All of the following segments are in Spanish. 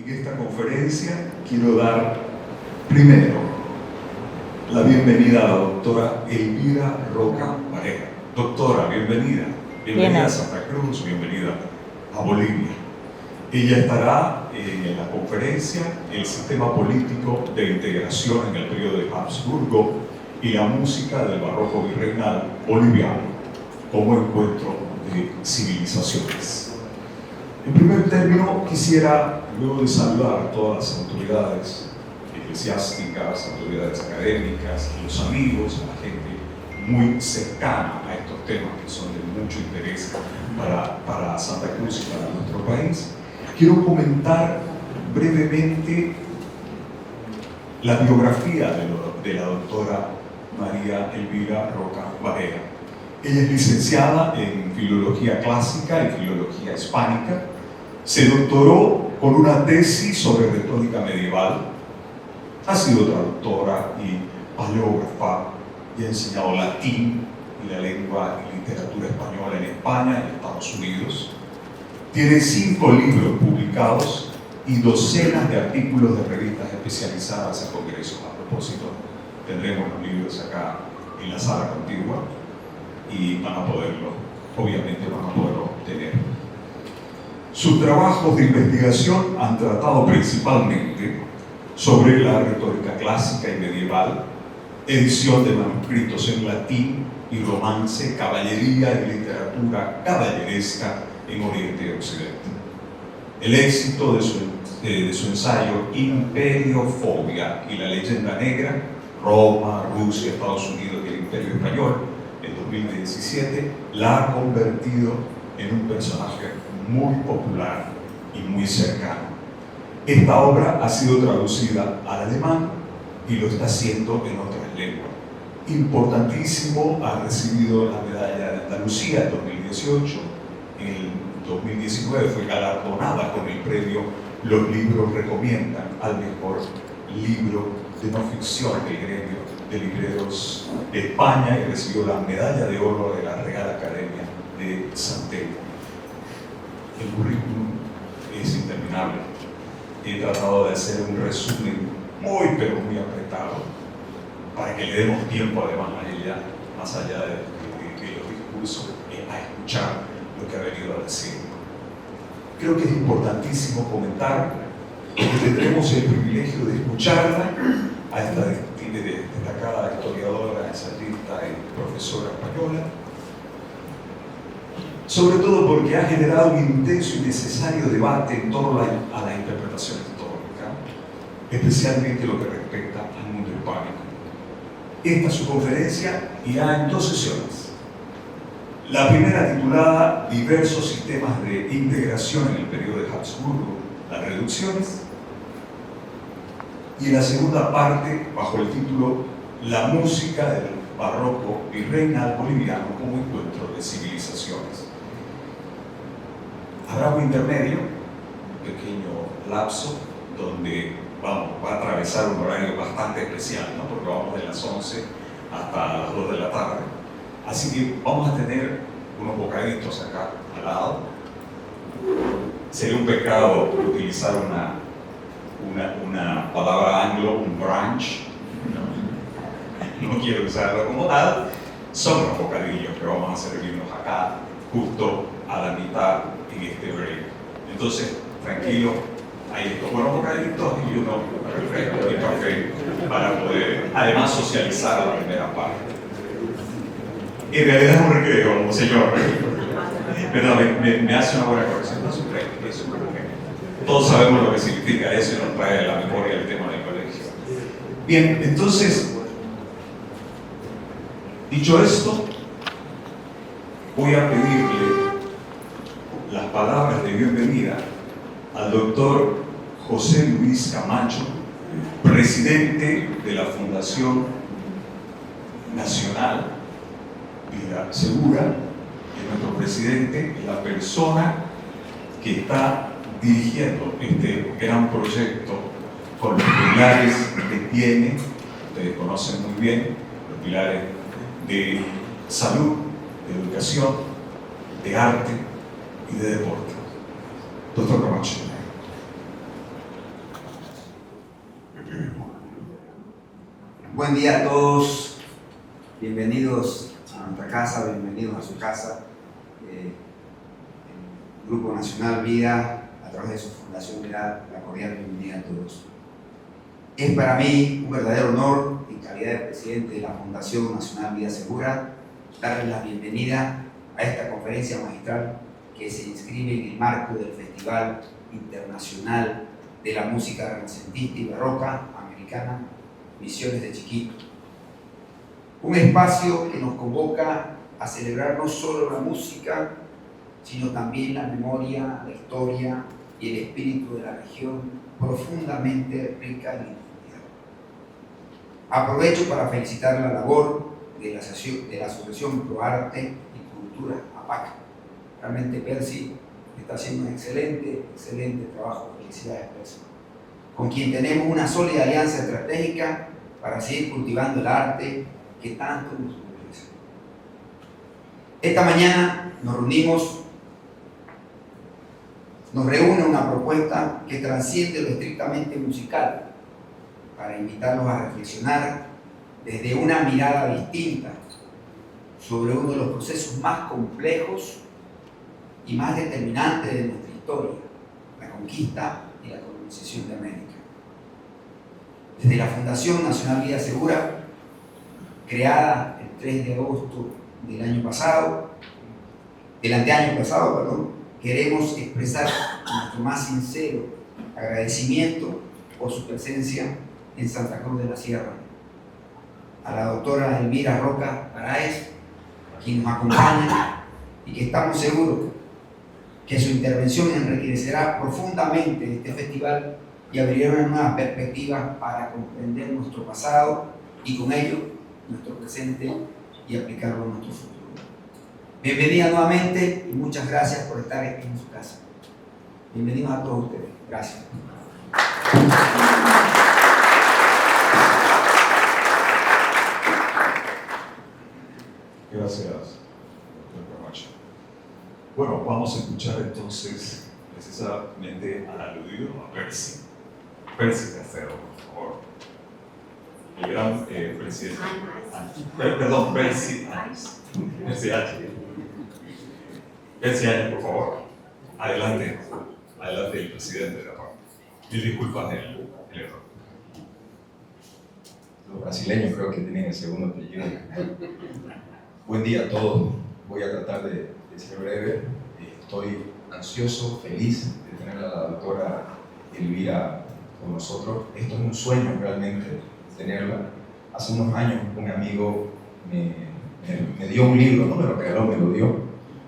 En esta conferencia quiero dar primero la bienvenida a la doctora Elvira Roca Varela. Doctora, bienvenida. Bienvenida a Santa Cruz, bienvenida a Bolivia. Ella estará en la conferencia El sistema político de integración en el periodo de Habsburgo y la música del barroco virreinal boliviano como encuentro de civilizaciones. En primer término, quisiera, luego de saludar a todas las autoridades eclesiásticas, autoridades académicas, a los amigos, a la gente muy cercana a estos temas que son de mucho interés para Santa Cruz y para nuestro país, quiero comentar brevemente la biografía de la doctora María Elvira Roca Varela. Ella es licenciada en Filología Clásica y Filología Hispánica. Se doctoró con una tesis sobre retórica medieval. Ha sido traductora y paleógrafa y ha enseñado latín y la lengua y literatura española en España y Estados Unidos. Tiene 5 libros publicados y docenas de artículos de revistas especializadas en congresos. A propósito, tendremos los libros acá en la sala contigua y obviamente van a poderlo obtener. Sus trabajos de investigación han tratado principalmente sobre la retórica clásica y medieval, edición de manuscritos en latín y romance, caballería y literatura caballeresca en Oriente y Occidente. El éxito de su ensayo Imperiofobia y la leyenda negra, Roma, Rusia, Estados Unidos y el Imperio Español, en 2017, la ha convertido en un personaje muy popular y muy cercano. Esta obra ha sido traducida al alemán y lo está haciendo en otras lenguas. Importantísimo, ha recibido la medalla de Andalucía en 2018, en el 2019 fue galardonada con el premio Los Libros Recomiendan al mejor libro de no ficción del gremio de libreros de España y recibió la medalla de oro de la Real Academia de San Telmo. El currículum es interminable. He tratado de hacer un resumen muy pero muy apretado para que le demos tiempo además a ella, más allá de los discursos, a escuchar lo que ha venido a decir. Creo que es importantísimo comentar que tendremos el privilegio de escucharla a esta destacada historiadora, ensayista y profesora española, sobre todo porque ha generado un intenso y necesario debate en torno a la interpretación histórica, especialmente lo que respecta al mundo hispánico. Esta es su conferencia irá en 2 sesiones. La primera, titulada Diversos sistemas de integración en el periodo de Habsburgo, las reducciones, y la segunda parte, bajo el título La música del barroco virreinal boliviano como encuentro de civilizaciones. Habrá un intermedio, un pequeño lapso, donde va a atravesar un horario bastante especial, ¿no? Porque vamos de las 11 hasta las 2 de la tarde. Así que vamos a tener unos bocaditos acá al lado. Sería un pecado utilizar una palabra anglo, un brunch. No quiero usarlo como tal. Son los bocadillos que vamos a servirnos acá, justo a la mitad en este break. Entonces, tranquilo, hay estos buenos bocaditos y uno refresco y café para poder, además, socializar la primera parte. En realidad es un recreo, señor. Perdón, me hace una buena corrección. No es un break, es un recreo. Todos sabemos lo que significa eso y nos trae a la memoria el tema del colegio. Bien, entonces, dicho esto, voy a pedirle las palabras de bienvenida al doctor José Luis Camacho, presidente de la Fundación Nacional Vida Segura, que nuestro presidente es la persona que está dirigiendo este gran proyecto con los pilares que tiene, ustedes conocen muy bien, los pilares de salud, de educación, de arte y de deporte. Doctor Camacho. Buen día a todos, bienvenidos a nuestra casa, bienvenidos a su casa. El Grupo Nacional Vida, a través de su fundación, le da la cordial bienvenida a todos. Es para mí un verdadero honor, en calidad de presidente de la Fundación Nacional Vida Segura, darles la bienvenida a esta conferencia magistral que se inscribe en el marco del Festival Internacional de la Música Renacentista y Barroca Americana, Misiones de Chiquito. Un espacio que nos convoca a celebrar no solo la música, sino también la memoria, la historia y el espíritu de la región profundamente rica en identidad. Aprovecho para felicitar la labor de la Asociación ProArte y Cultura, APAC. Realmente Percy está haciendo un excelente trabajo. Felicidades, Percy. Con quien tenemos una sólida alianza estratégica para seguir cultivando el arte que tanto nos interesa. Esta mañana nos reúne una propuesta que trasciende lo estrictamente musical para invitarlos a reflexionar desde una mirada distinta sobre uno de los procesos más complejos y más determinantes de nuestra historia, la conquista y la colonización de América. Desde la Fundación Nacional Vida Segura, creada el 3 de agosto del anteaño pasado, queremos expresar nuestro más sincero agradecimiento por su presencia en Santa Cruz de la Sierra. A la doctora Elvira Roca Paraez, quien nos acompaña y que estamos seguros que su intervención enriquecerá profundamente este festival y abrirá una nueva perspectiva para comprender nuestro pasado y con ello nuestro presente y aplicarlo a nuestro futuro. Bienvenida nuevamente y muchas gracias por estar aquí en su casa. Bienvenidos a todos ustedes. Gracias. Gracias, doctor Camacho. Bueno, vamos a escuchar entonces precisamente al aludido a Percy. Percy Castelo, por favor. El gran presidente. Perdón, Percy H. Percy H, por favor. Adelante el presidente de la PAC. Y disculpas el error. Los brasileños creo que tienen el segundo apellido. Buen día a todos. Voy a tratar de ser breve. Estoy ansioso, feliz de tener a la doctora Elvira con nosotros. Esto es un sueño realmente, tenerla. Hace unos años un amigo me dio un libro, no me lo regaló, me lo dio,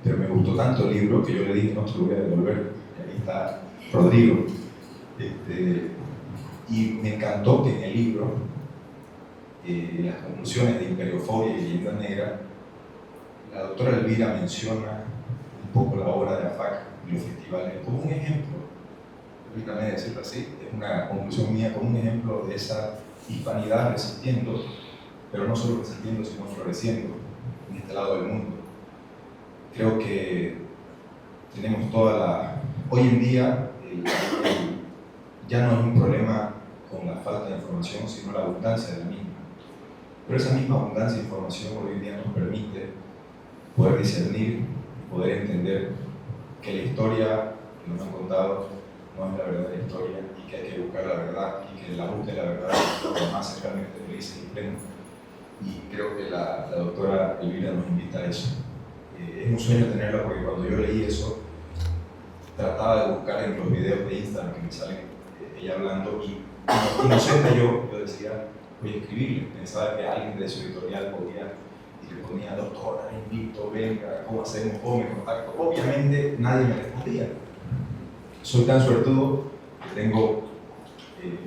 pero me gustó tanto el libro que yo le dije, no te lo voy a devolver. Y ahí está Rodrigo. Y me encantó que en el libro, las conclusiones de Imperiofobia y Leyenda Negra, la doctora Elvira menciona un poco la obra de AFAC y los festivales como un ejemplo, permítame decirlo así, es una conclusión mía, como un ejemplo de esa hispanidad resistiendo, pero no solo resistiendo, sino floreciendo en este lado del mundo. Creo que tenemos hoy en día, ya no es un problema con la falta de información, sino la abundancia de la misma. Pero esa misma abundancia de información hoy en día nos permite poder discernir, poder entender que la historia que nos han contado no es la verdadera historia y que hay que buscar la verdad y que la búsqueda de la verdad es lo más cercanamente feliz y pleno. Y creo que la doctora Elvira nos invita a eso. Es un sueño tenerla porque cuando yo leí eso, trataba de buscar en los videos de Instagram que me salen ella hablando y inocente yo decía, voy a escribirle. Pensaba que alguien de su editorial podía y le ponía, doctora, invito, venga, ¿cómo hacemos? ¿Cómo me contacto? Obviamente nadie me respondía. Soy tan suertudo que tengo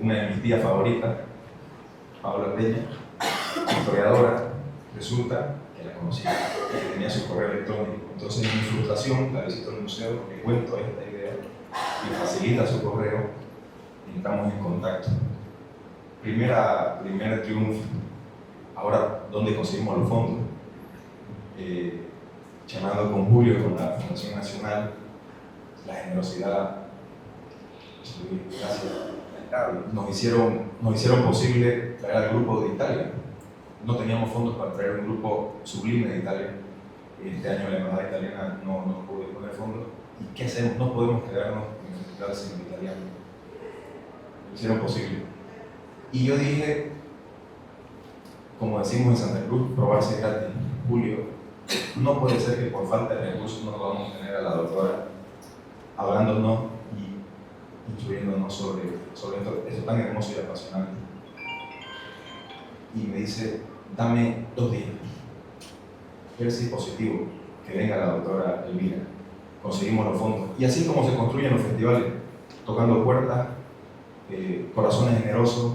una de mis tías favoritas, Paula Peña, historiadora, resulta que la conocía, que tenía su correo electrónico. Entonces, en mi frustración, la visito al museo, le cuento esta idea y facilita su correo y estamos en contacto. Primer triunfo. Ahora, ¿dónde conseguimos los fondos? Charlando con Julio, con la Fundación Nacional, la generosidad, gracias, nos hicieron posible traer al grupo de Italia. No teníamos fondos para traer un grupo sublime de Italia. Este año la embajada italiana no pudo poner fondos. ¿Y qué hacemos? No podemos quedarnos en el festival sin italiano. Lo hicieron posible. Y yo dije, como decimos en Santa Cruz, probarse gratis. Julio, no puede ser que por falta de recursos no podamos tener a la doctora hablándonos y instruyéndonos sobre esto tan hermoso y apasionante. Y me dice, dame 2 días. Quiero decir positivo, que venga la doctora Elvira. Conseguimos los fondos. Y así como se construyen los festivales, tocando puertas, corazones generosos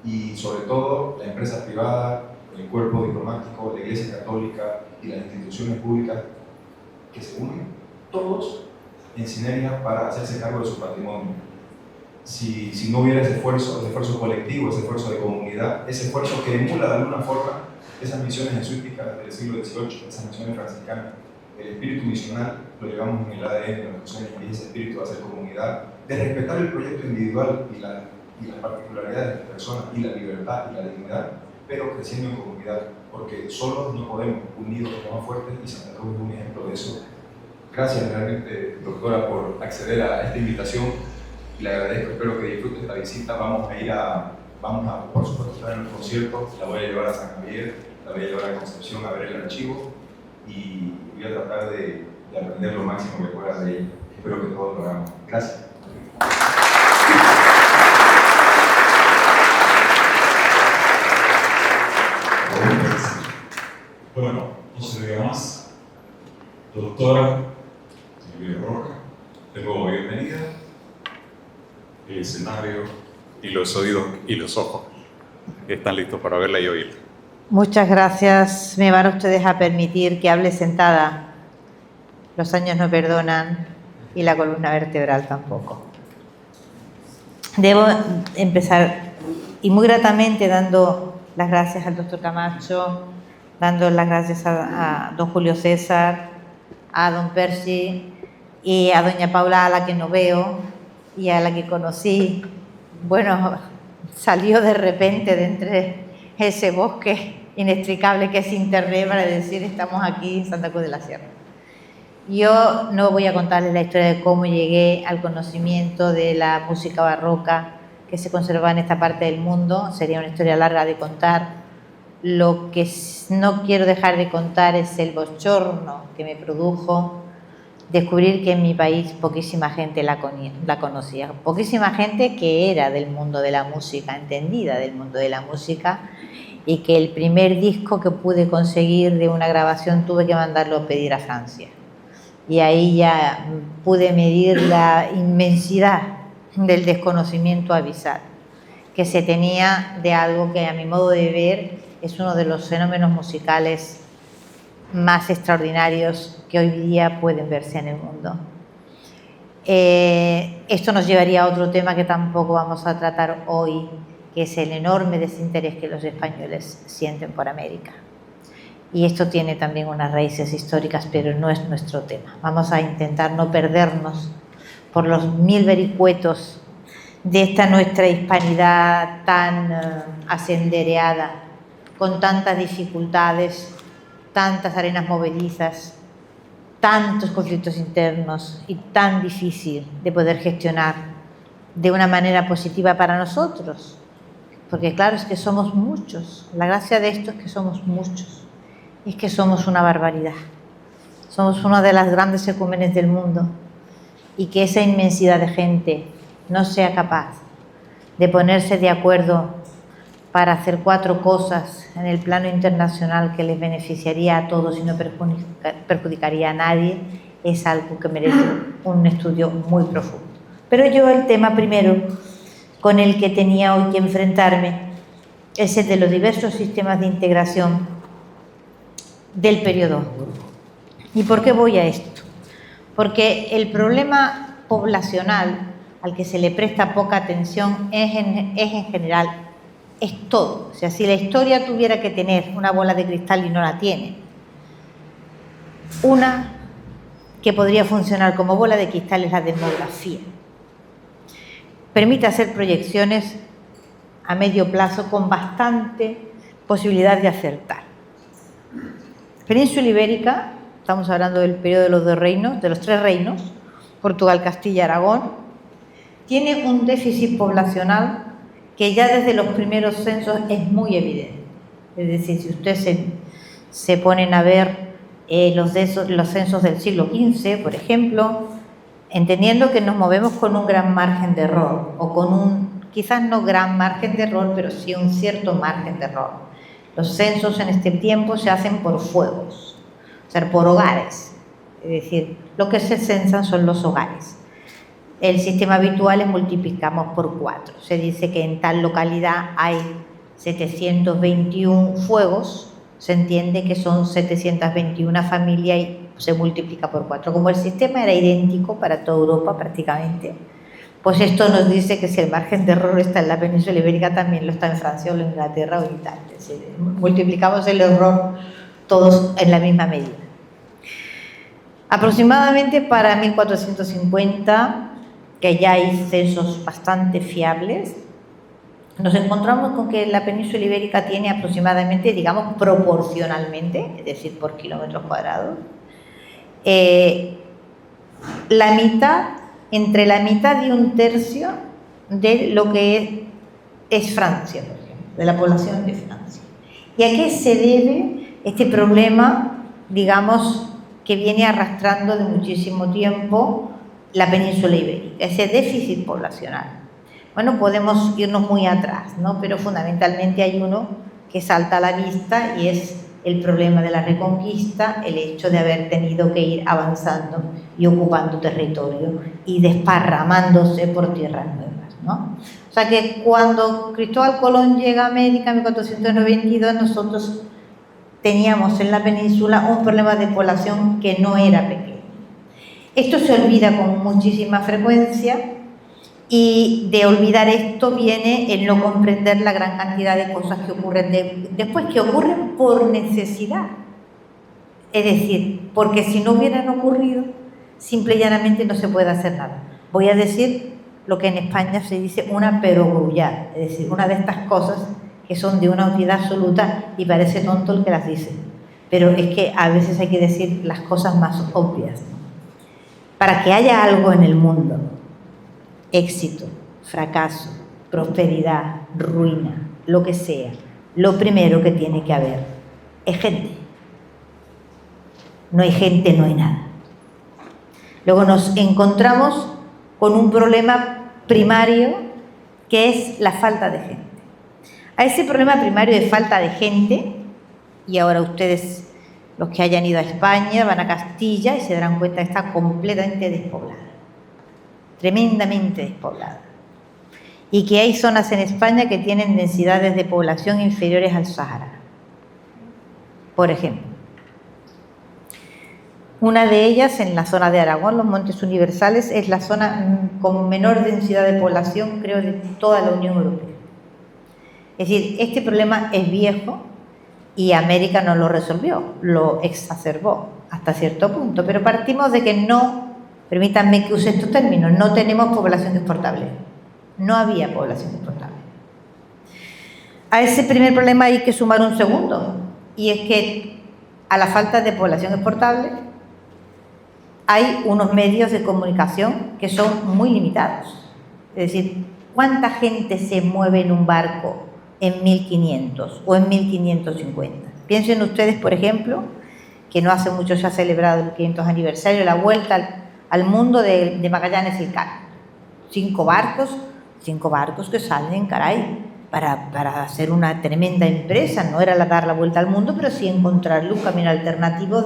y sobre todo la empresa privada, el cuerpo diplomático, la Iglesia Católica y las instituciones públicas que se unen todos en sinergia para hacerse cargo de su patrimonio. Si no hubiera ese esfuerzo colectivo, ese esfuerzo de comunidad, ese esfuerzo que emula de alguna forma esas misiones jesuíticas del siglo XVIII, esas misiones franciscanas, el espíritu misional lo llevamos en el ADN de nuestros sueños, y ese espíritu de hacer comunidad, de respetar el proyecto individual y las particularidades de las personas, y la libertad y la dignidad, pero creciendo en comunidad, porque solos no podemos, unidos somos más fuertes, y Santa Cruz es un ejemplo de eso. Gracias realmente, doctora, por acceder a esta invitación, y le agradezco, espero que disfrute esta visita. Vamos a por supuesto, estar en el concierto, la voy a llevar a San Javier, la voy a llevar a Concepción a ver el archivo, y voy a tratar de aprender lo máximo que pueda de ella. Espero que todos lo hagamos. Gracias. Bueno, no se diga más. Doctora Elvira Roca, de nuevo bienvenida. El escenario y los oídos y los ojos están listos para verla y oírla. Muchas gracias. Me van ustedes a permitir que hable sentada. Los años no perdonan y la columna vertebral tampoco. Debo empezar, y muy gratamente, dando las gracias al doctor Camacho, dando las gracias a don Julio César, a don Percy y a doña Paula, a la que no veo y a la que conocí. Bueno, salió de repente de entre ese bosque inextricable que es Internet para decir estamos aquí en Santa Cruz de la Sierra. Yo no voy a contarles la historia de cómo llegué al conocimiento de la música barroca que se conserva en esta parte del mundo. Sería una historia larga de contar. Lo que no quiero dejar de contar es el bochorno que me produjo descubrir que en mi país poquísima gente la conocía. Poquísima gente que era del mundo de la música, entendida del mundo de la música, y que el primer disco que pude conseguir de una grabación tuve que mandarlo a pedir a Francia. Y ahí ya pude medir la inmensidad del desconocimiento abisal que se tenía de algo que, a mi modo de ver, es uno de los fenómenos musicales más extraordinarios que hoy día pueden verse en el mundo. Esto nos llevaría a otro tema que tampoco vamos a tratar hoy, que es el enorme desinterés que los españoles sienten por América. Y esto tiene también unas raíces históricas, pero no es nuestro tema. Vamos a intentar no perdernos por los mil vericuetos de esta nuestra hispanidad tan asendereada, con tantas dificultades, tantas arenas movedizas, tantos conflictos internos y tan difícil de poder gestionar de una manera positiva para nosotros. Porque claro, es que somos muchos. La gracia de esto es que somos muchos. Es que somos una barbaridad. Somos una de las grandes ecúmenes del mundo, y que esa inmensidad de gente no sea capaz de ponerse de acuerdo para hacer 4 cosas en el plano internacional que les beneficiaría a todos y no perjudicaría a nadie, es algo que merece un estudio muy profundo. Pero yo el tema primero con el que tenía hoy que enfrentarme es el de los diversos sistemas de integración del periodo Habsburgo. ¿Y por qué voy a esto? Porque el problema poblacional al que se le presta poca atención es en general, es todo. O sea, si la historia tuviera que tener una bola de cristal y no la tiene, una que podría funcionar como bola de cristal es la demografía. Permite hacer proyecciones a medio plazo con bastante posibilidad de acertar. Península Ibérica, estamos hablando del periodo de los dos reinos, de los tres reinos, Portugal, Castilla y Aragón, tiene un déficit poblacional que ya desde los primeros censos es muy evidente. Es decir, si ustedes se ponen a ver los censos del siglo XV, por ejemplo, entendiendo que nos movemos con un gran margen de error, o con un, quizás no gran margen de error, pero sí un cierto margen de error. Los censos en este tiempo se hacen por fuegos, o sea, por hogares. Es decir, lo que se censan son los hogares. El sistema habitual es multiplicamos por 4. Se dice que en tal localidad hay 721 fuegos, se entiende que son 721 familias y se multiplica por 4. Como el sistema era idéntico para toda Europa prácticamente, pues esto nos dice que si el margen de error está en la península ibérica, también lo está en Francia o en Inglaterra o en Italia. Es decir, multiplicamos el error todos en la misma medida. Aproximadamente para 1450, que ya hay censos bastante fiables, nos encontramos con que la península ibérica tiene aproximadamente, digamos, proporcionalmente, es decir, por kilómetros cuadrados, la mitad, entre la mitad y un tercio de lo que es Francia, por ejemplo, de la población de Francia. ¿Y a qué se debe este problema, digamos, que viene arrastrando de muchísimo tiempo la península ibérica, ese déficit poblacional? Bueno, podemos irnos muy atrás, ¿no? Pero fundamentalmente hay uno que salta a la vista y es el problema de la reconquista, el hecho de haber tenido que ir avanzando y ocupando territorio y desparramándose por tierras nuevas, ¿no? O sea que cuando Cristóbal Colón llega a América en 1492, nosotros teníamos en la península un problema de población que no era pequeño. Esto se olvida con muchísima frecuencia, y de olvidar esto viene el no comprender la gran cantidad de cosas que ocurren después, que ocurren por necesidad. Es decir, porque si no hubieran ocurrido, simple y llanamente no se puede hacer nada. Voy a decir lo que en España se dice una perogrullada, es decir, una de estas cosas que son de una utilidad absoluta y parece tonto el que las dice. Pero es que a veces hay que decir las cosas más obvias, ¿no? Para que haya algo en el mundo, éxito, fracaso, prosperidad, ruina, lo que sea, lo primero que tiene que haber es gente. No hay gente, no hay nada. Luego nos encontramos con un problema primario que es la falta de gente. A ese problema primario de falta de gente, y ahora ustedes, los que hayan ido a España, van a Castilla y se darán cuenta que está completamente despoblada. Tremendamente despoblada, y que hay zonas en España que tienen densidades de población inferiores al Sahara. Por ejemplo, una de ellas en la zona de Aragón, los Montes Universales, es la zona con menor densidad de población, creo, de toda la Unión Europea. Es decir, este problema es viejo y América no lo resolvió, lo exacerbó hasta cierto punto, pero partimos de que no. Permítanme que use estos términos, no tenemos población exportable. No había población exportable. A ese primer problema hay que sumar un segundo, y es que a la falta de población exportable hay unos medios de comunicación que son muy limitados. Es decir, ¿cuánta gente se mueve en un barco en 1500 o en 1550? Piensen ustedes, por ejemplo, que no hace mucho se ha celebrado el 500 aniversario de la vuelta al mundo de Magallanes Elcano. 5 barcos que salen, caray, para hacer una tremenda empresa. No era dar la vuelta al mundo, pero sí encontrarle un camino alternativo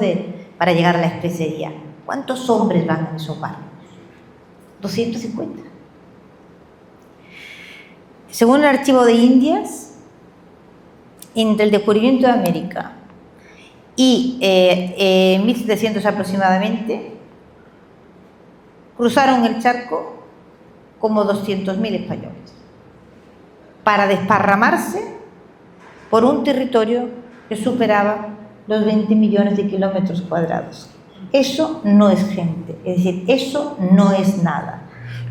para llegar a la especería. ¿Cuántos hombres van en esos barcos? 250. Según el Archivo de Indias, entre el descubrimiento de América y 1700 aproximadamente, cruzaron el charco como 200.000 españoles para desparramarse por un territorio que superaba los 20 millones de kilómetros cuadrados. Eso no es gente, es decir, eso no es nada.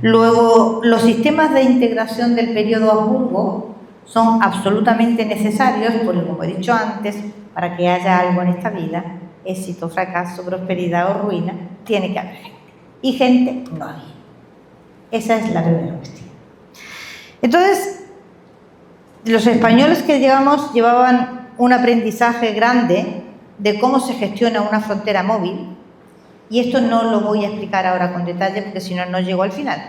Luego, los sistemas de integración del periodo Habsburgo son absolutamente necesarios, porque como he dicho antes, para que haya algo en esta vida, éxito, fracaso, prosperidad o ruina, tiene que haber gente. Y gente no hay. Esa es la primera cuestión. Entonces, los españoles que llevaban un aprendizaje grande de cómo se gestiona una frontera móvil, y esto no lo voy a explicar ahora con detalle porque si no, no llego al final.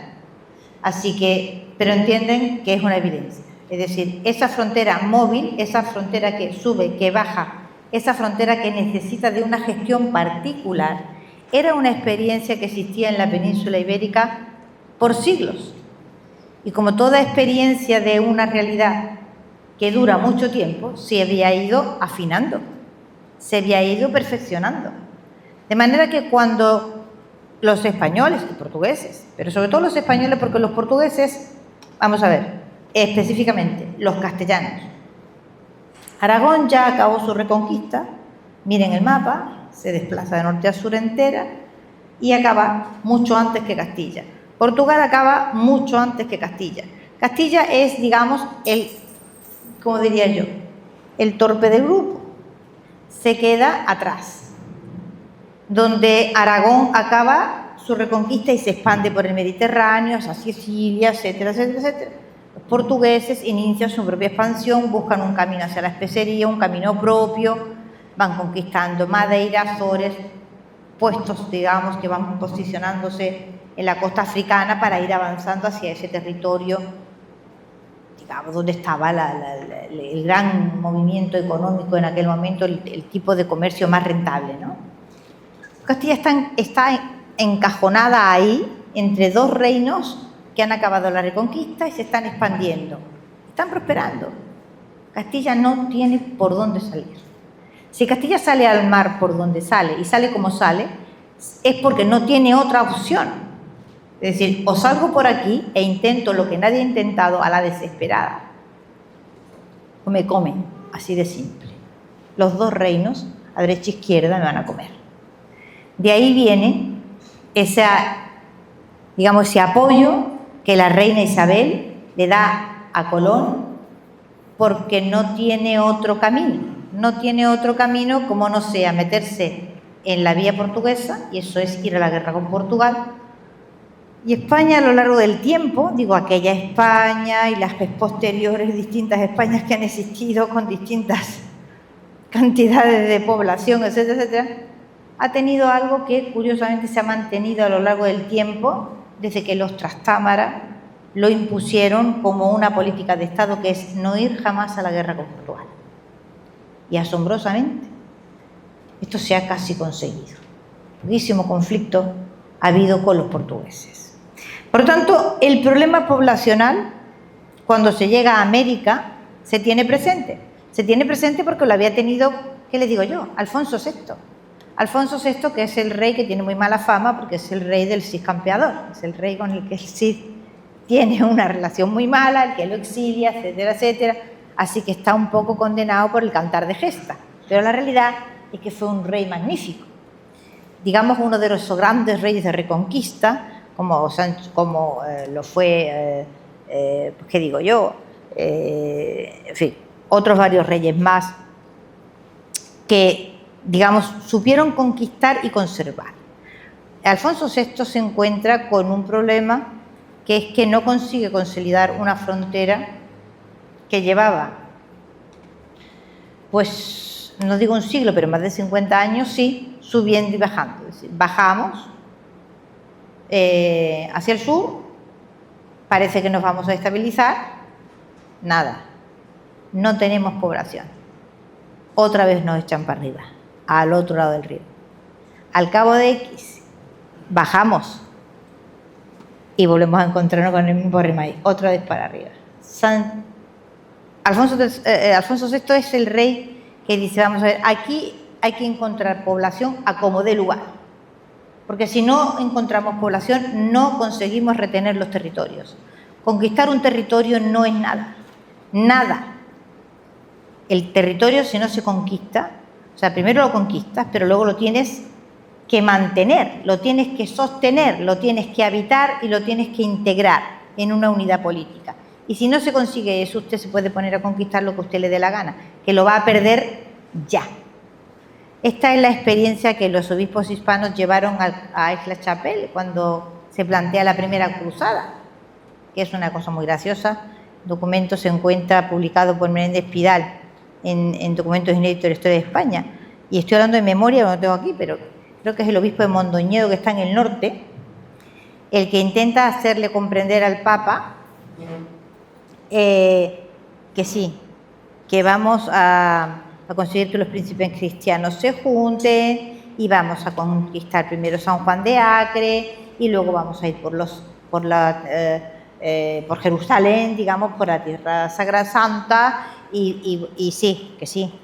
Así que, pero entienden que es una evidencia. Es decir, esa frontera móvil, esa frontera que sube, que baja, esa frontera que necesita de una gestión particular, era una experiencia que existía en la península ibérica por siglos. Y como toda experiencia de una realidad que dura mucho tiempo, se había ido afinando, se había ido perfeccionando. De manera que cuando los españoles y portugueses, pero sobre todo los españoles, porque los portugueses, vamos a ver, específicamente los castellanos, Aragón ya acabó su reconquista, miren el mapa, se desplaza de norte a sur entera y acaba mucho antes que Castilla. Portugal acaba mucho antes que Castilla. Castilla es, digamos, como diría yo, el torpe del grupo. Se queda atrás. Donde Aragón acaba su reconquista y se expande por el Mediterráneo, hacia Sicilia, etcétera, etcétera, etcétera. Los portugueses inician su propia expansión, buscan un camino hacia la especería, un camino propio, van conquistando Madeira, Azores, puestos, digamos, que van posicionándose en la costa africana para ir avanzando hacia ese territorio, digamos, donde estaba el gran movimiento económico en aquel momento, el tipo de comercio más rentable, ¿no? Castilla está encajonada ahí entre dos reinos que han acabado la reconquista y se están expandiendo, están prosperando. Castilla no tiene por dónde salir. Si Castilla sale al mar por donde sale y sale como sale, es porque no tiene otra opción. Es decir, o salgo por aquí e intento lo que nadie ha intentado a la desesperada, o me comen, así de simple. Los dos reinos, a derecha e izquierda, me van a comer. De ahí viene ese apoyo que la reina Isabel le da a Colón porque no tiene otro camino. No tiene otro camino como no sea meterse en la vía portuguesa, y eso es ir a la guerra con Portugal. Y España a lo largo del tiempo, digo aquella España y las posteriores distintas Españas que han existido con distintas cantidades de población, etcétera, etcétera, ha tenido algo que curiosamente se ha mantenido a lo largo del tiempo desde que los Trastámara lo impusieron como una política de Estado, que es no ir jamás a la guerra con Portugal. Y asombrosamente, esto se ha casi conseguido. Muchísimo conflicto ha habido con los portugueses. Por lo tanto, el problema poblacional, cuando se llega a América, se tiene presente. Se tiene presente porque lo había tenido, ¿qué le digo yo? Alfonso VI. Alfonso VI, que es el rey que tiene muy mala fama porque es el rey del Cid campeador. Es el rey con el que el Cid tiene una relación muy mala, el que lo exilia, etcétera, etcétera. Así que está un poco condenado por el cantar de gesta. Pero la realidad es que fue un rey magnífico. Digamos, uno de los grandes reyes de reconquista, como lo fue, ¿qué digo yo? En fin, otros varios reyes más que, digamos, supieron conquistar y conservar. Alfonso VI se encuentra con un problema, que es que no consigue consolidar una frontera que llevaba, pues, no digo un siglo, pero más de 50 años, sí, subiendo y bajando. Es decir, bajamos hacia el sur, parece que nos vamos a estabilizar, nada, no tenemos población. Otra vez nos echan para arriba, al otro lado del río. Al cabo de X, bajamos y volvemos a encontrarnos con el mismo remay, otra vez para arriba. Alfonso VI es el rey que dice, vamos a ver, aquí hay que encontrar población a como dé lugar. Porque si no encontramos población, no conseguimos retener los territorios. Conquistar un territorio no es nada. Nada. El territorio, si no se conquista, o sea, primero lo conquistas, pero luego lo tienes que mantener, lo tienes que sostener, lo tienes que habitar y lo tienes que integrar en una unidad política. Y si no se consigue eso, usted se puede poner a conquistar lo que usted le dé la gana, que lo va a perder ya. Esta es la experiencia que los obispos hispanos llevaron a Aix-la-Chapelle cuando se plantea la primera cruzada, que es una cosa muy graciosa. El documento se encuentra publicado por Menéndez Pidal en Documentos Inéditos de la Historia de España. Y estoy hablando de memoria, no lo tengo aquí, pero creo que es el obispo de Mondoñedo, que está en el norte, el que intenta hacerle comprender al Papa que sí, que vamos a conseguir que los príncipes cristianos se junten y vamos a conquistar primero San Juan de Acre y luego vamos a ir por Jerusalén, digamos, por la tierra Sagrada Santa y sí, que sí.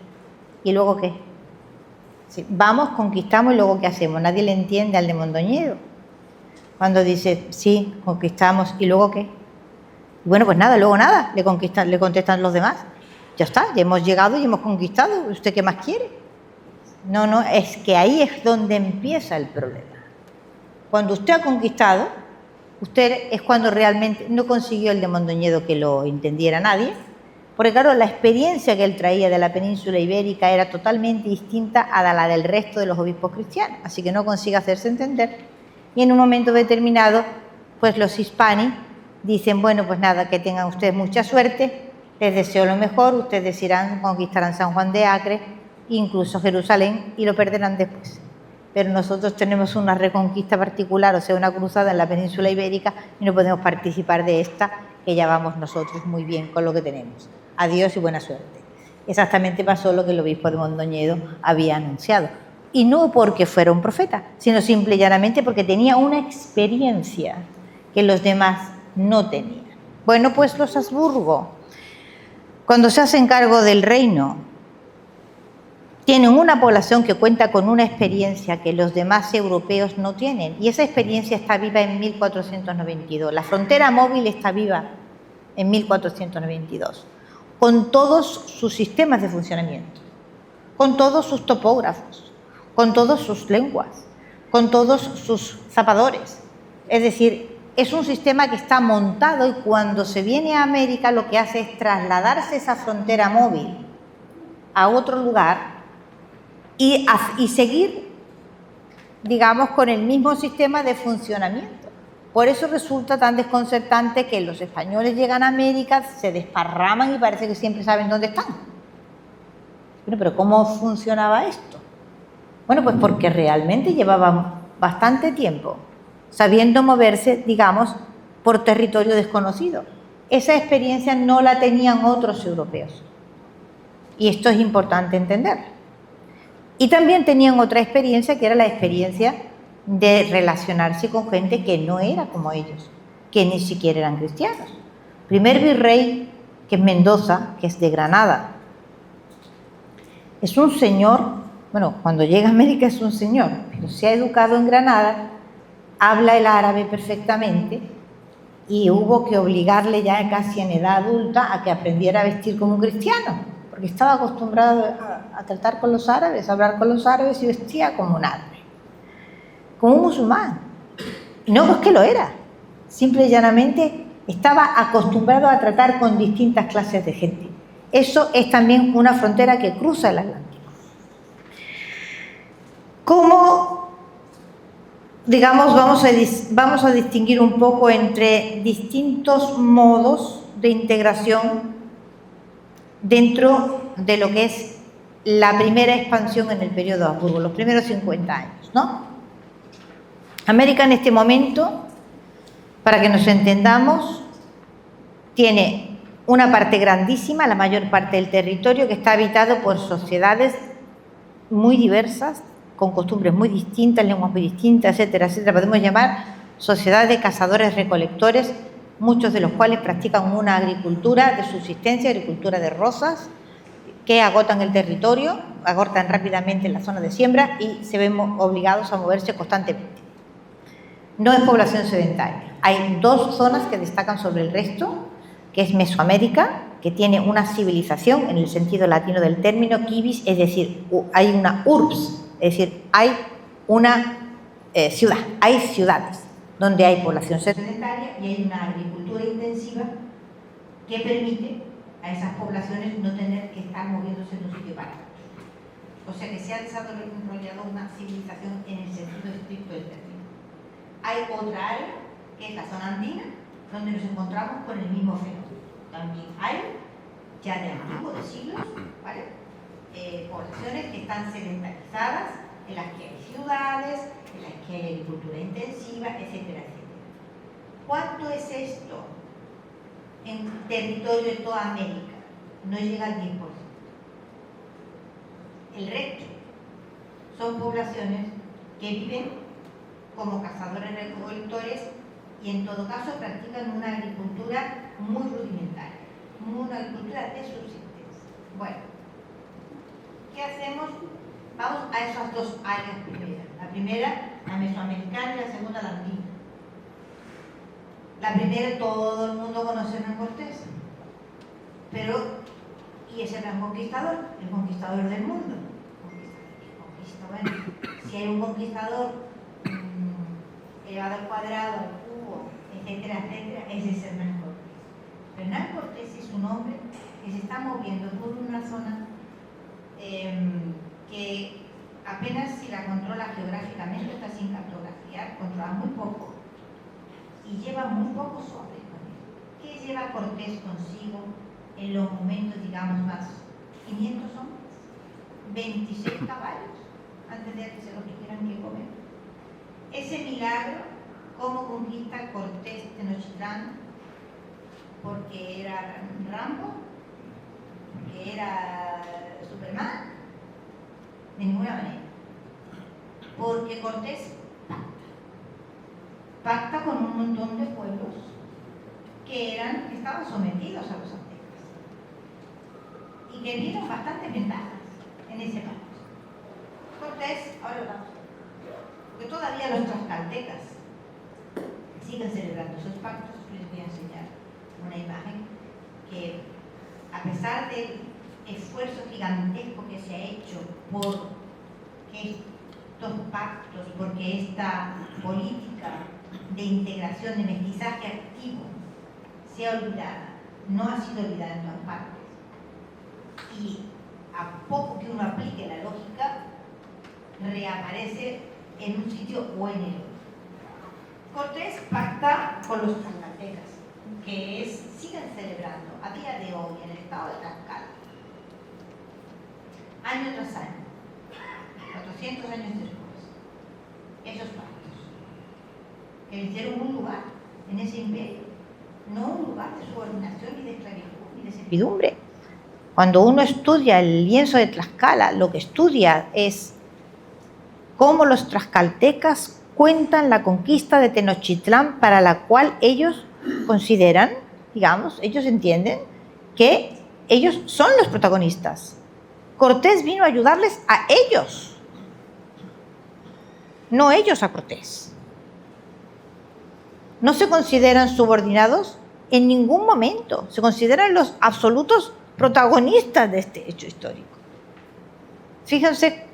¿Y luego qué? Sí, vamos, conquistamos y luego ¿qué hacemos? Nadie le entiende al de Mondoñedo. Cuando dice, sí, conquistamos y luego ¿qué? Bueno, pues nada, luego nada, le contestan los demás. Ya está, ya hemos llegado y hemos conquistado. ¿Usted qué más quiere? No, es que ahí es donde empieza el problema. Cuando usted ha conquistado, usted es cuando realmente no consiguió el de Mondoñedo que lo entendiera nadie, porque claro, la experiencia que él traía de la península ibérica era totalmente distinta a la del resto de los obispos cristianos, así que no consigue hacerse entender. Y en un momento determinado, pues los hispanos dicen, bueno, pues nada, que tengan ustedes mucha suerte, les deseo lo mejor, ustedes irán, conquistarán San Juan de Acre, incluso Jerusalén, y lo perderán después. Pero nosotros tenemos una reconquista particular, o sea, una cruzada en la península ibérica, y no podemos participar de esta, que ya vamos nosotros muy bien con lo que tenemos. Adiós y buena suerte. Exactamente pasó lo que el obispo de Mondoñedo había anunciado. Y no porque fuera un profeta, sino simple y llanamente porque tenía una experiencia que los demás no tenían. Bueno, pues los Habsburgo, cuando se hacen cargo del reino, tienen una población que cuenta con una experiencia que los demás europeos no tienen. Y esa experiencia está viva en 1492. La frontera móvil está viva en 1492, con todos sus sistemas de funcionamiento, con todos sus topógrafos, con todas sus lenguas, con todos sus zapadores. Es decir, es un sistema que está montado y cuando se viene a América lo que hace es trasladarse esa frontera móvil a otro lugar y seguir, digamos, con el mismo sistema de funcionamiento. Por eso resulta tan desconcertante que los españoles llegan a América, se desparraman y parece que siempre saben dónde están. Bueno, pero ¿cómo funcionaba esto? Bueno, pues porque realmente llevaban bastante tiempo sabiendo moverse, digamos, por territorio desconocido. Esa experiencia no la tenían otros europeos. Y esto es importante entender. Y también tenían otra experiencia, que era la experiencia de relacionarse con gente que no era como ellos, que ni siquiera eran cristianos. Primer virrey, que es Mendoza, que es de Granada, es un señor, bueno, cuando llega a América es un señor, pero se ha educado en Granada, habla el árabe perfectamente y hubo que obligarle ya casi en edad adulta a que aprendiera a vestir como un cristiano, porque estaba acostumbrado a tratar con los árabes, a hablar con los árabes y vestía como un árabe, como un musulmán. Y no es que lo era, simple y llanamente estaba acostumbrado a tratar con distintas clases de gente. Eso es también una frontera que cruza el Atlántico. ¿Cómo, digamos, vamos a distinguir un poco entre distintos modos de integración dentro de lo que es la primera expansión en el periodo Habsburgo, los primeros 50 años, ¿no? América en este momento, para que nos entendamos, tiene una parte grandísima, la mayor parte del territorio, que está habitado por sociedades muy diversas, con costumbres muy distintas, lenguas muy distintas, etcétera, etcétera. Podemos llamar sociedades de cazadores-recolectores, muchos de los cuales practican una agricultura de subsistencia, agricultura de rozas, que agotan el territorio, agotan rápidamente la zona de siembra y se ven obligados a moverse constantemente. No es población sedentaria. Hay dos zonas que destacan sobre el resto, que es Mesoamérica, que tiene una civilización en el sentido latino del término, quibis, es decir, hay una urbs, es decir, hay una ciudad, hay ciudades donde hay población sedentaria y hay una agricultura intensiva que permite a esas poblaciones no tener que estar moviéndose de un sitio para otro. O sea que se ha desarrollado una civilización en el sentido estricto del término. Hay otra área, que es la zona andina, donde nos encontramos con el mismo fenómeno. También hay, ya de antiguo, de siglos, ¿vale? Poblaciones que están sedentarizadas, en las que hay ciudades, en las que hay agricultura intensiva, etcétera, etcétera. ¿Cuánto es esto en territorio de toda América? No llega al 10%. El resto son poblaciones que viven como cazadores-recolectores y en todo caso practican una agricultura muy rudimentaria, una agricultura de subsistencia. Bueno, ¿qué hacemos? Vamos a esas dos áreas primeras. La primera, la mesoamericana, y la segunda, la andina. La primera, todo el mundo conoce a Hernán Cortés, y es el gran conquistador, el conquistador del mundo. Bueno, si hay un conquistador elevado al cuadrado, al cubo, etcétera, etcétera, ese es Hernán Cortés. Hernán Cortés es un hombre que se está moviendo por una zona que apenas si la controla geográficamente, está sin cartografiar, controla muy poco y lleva muy pocos hombres con él. ¿Qué lleva Cortés consigo en los momentos, digamos, más? 500 hombres, 26 caballos, antes de que se lo tuvieran que comer. Ese milagro, cómo conquista Cortés Tenochtitlán, porque era Rambo, porque era Superman, de ninguna manera. Porque Cortés pacta con un montón de pueblos que estaban sometidos a los aztecas y que vieron bastantes ventajas en ese pacto. Cortés, ahora lo vamos a ver, porque todavía los tlaxcaltecas siguen celebrando esos pactos. Les voy a enseñar una imagen que, a pesar del esfuerzo gigantesco que se ha hecho por que estos pactos, porque esta política de integración, de mestizaje activo sea olvidada, no ha sido olvidada en todas partes, y a poco que uno aplique la lógica, reaparece en un sitio o en el otro. Cortés pacta con los tlaxcaltecas, que siguen celebrando a día de hoy en el estado de Tlaxcala, año tras año, 400 años después, esos pactos, que le hicieron un lugar en ese imperio, no un lugar de subordinación ni de esclavitud ni de servidumbre. Cuando uno estudia el lienzo de Tlaxcala, lo que estudia es cómo los tlaxcaltecas cuentan la conquista de Tenochtitlán, para la cual ellos consideran, digamos, ellos entienden que ellos son los protagonistas. Cortés vino a ayudarles a ellos, no ellos a Cortés. No se consideran subordinados en ningún momento, se consideran los absolutos protagonistas de este hecho histórico. Fíjense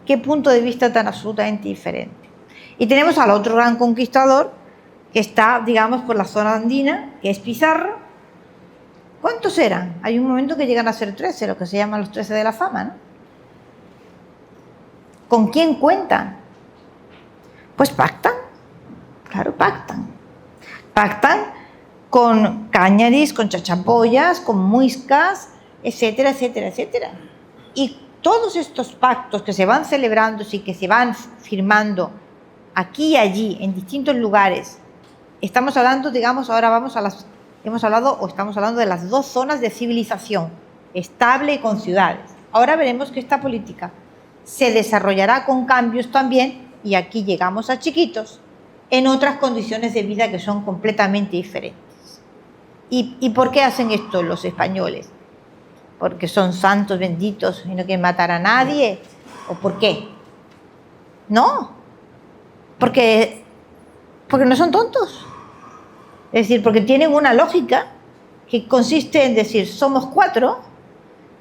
qué punto de vista tan absolutamente diferente. Y tenemos al otro gran conquistador que está, digamos, por la zona andina, que es Pizarro. ¿Cuántos eran? Hay un momento que llegan a ser 13, lo que se llaman los 13 de la fama, ¿no? ¿Con quién cuentan? Pues pactan, claro, pactan. Pactan con Cañaris, con Chachapoyas, con Muiscas, etcétera, etcétera, etcétera. Y todos estos pactos que se van celebrando y que se van firmando aquí y allí, en distintos lugares, estamos hablando, digamos, ahora estamos hablando de las dos zonas de civilización, estable y con ciudades. Ahora veremos que esta política se desarrollará con cambios también, y aquí llegamos a chiquitos, en otras condiciones de vida que son completamente diferentes. ¿Y por qué hacen esto los españoles? ¿Porque son santos benditos y no quieren matar a nadie? ¿O por qué? No, porque no son tontos. Es decir, porque tienen una lógica que consiste en decir, somos 4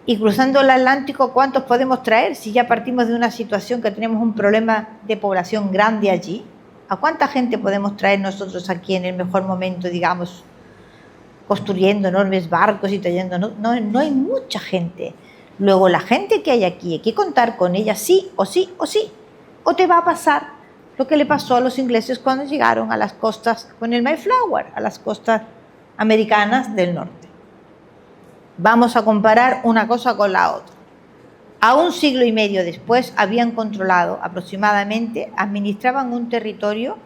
y cruzando el Atlántico, ¿cuántos podemos traer? Si ya partimos de una situación que tenemos un problema de población grande allí, ¿a cuánta gente podemos traer nosotros aquí en el mejor momento, digamos, construyendo enormes barcos y trayendo... No hay mucha gente. Luego, la gente que hay aquí, hay que contar con ella sí o sí o sí. O te va a pasar lo que le pasó a los ingleses cuando llegaron a las costas con el Mayflower, a las costas americanas del norte. Vamos a comparar una cosa con la otra. A un siglo y medio después habían controlado aproximadamente, administraban un territorio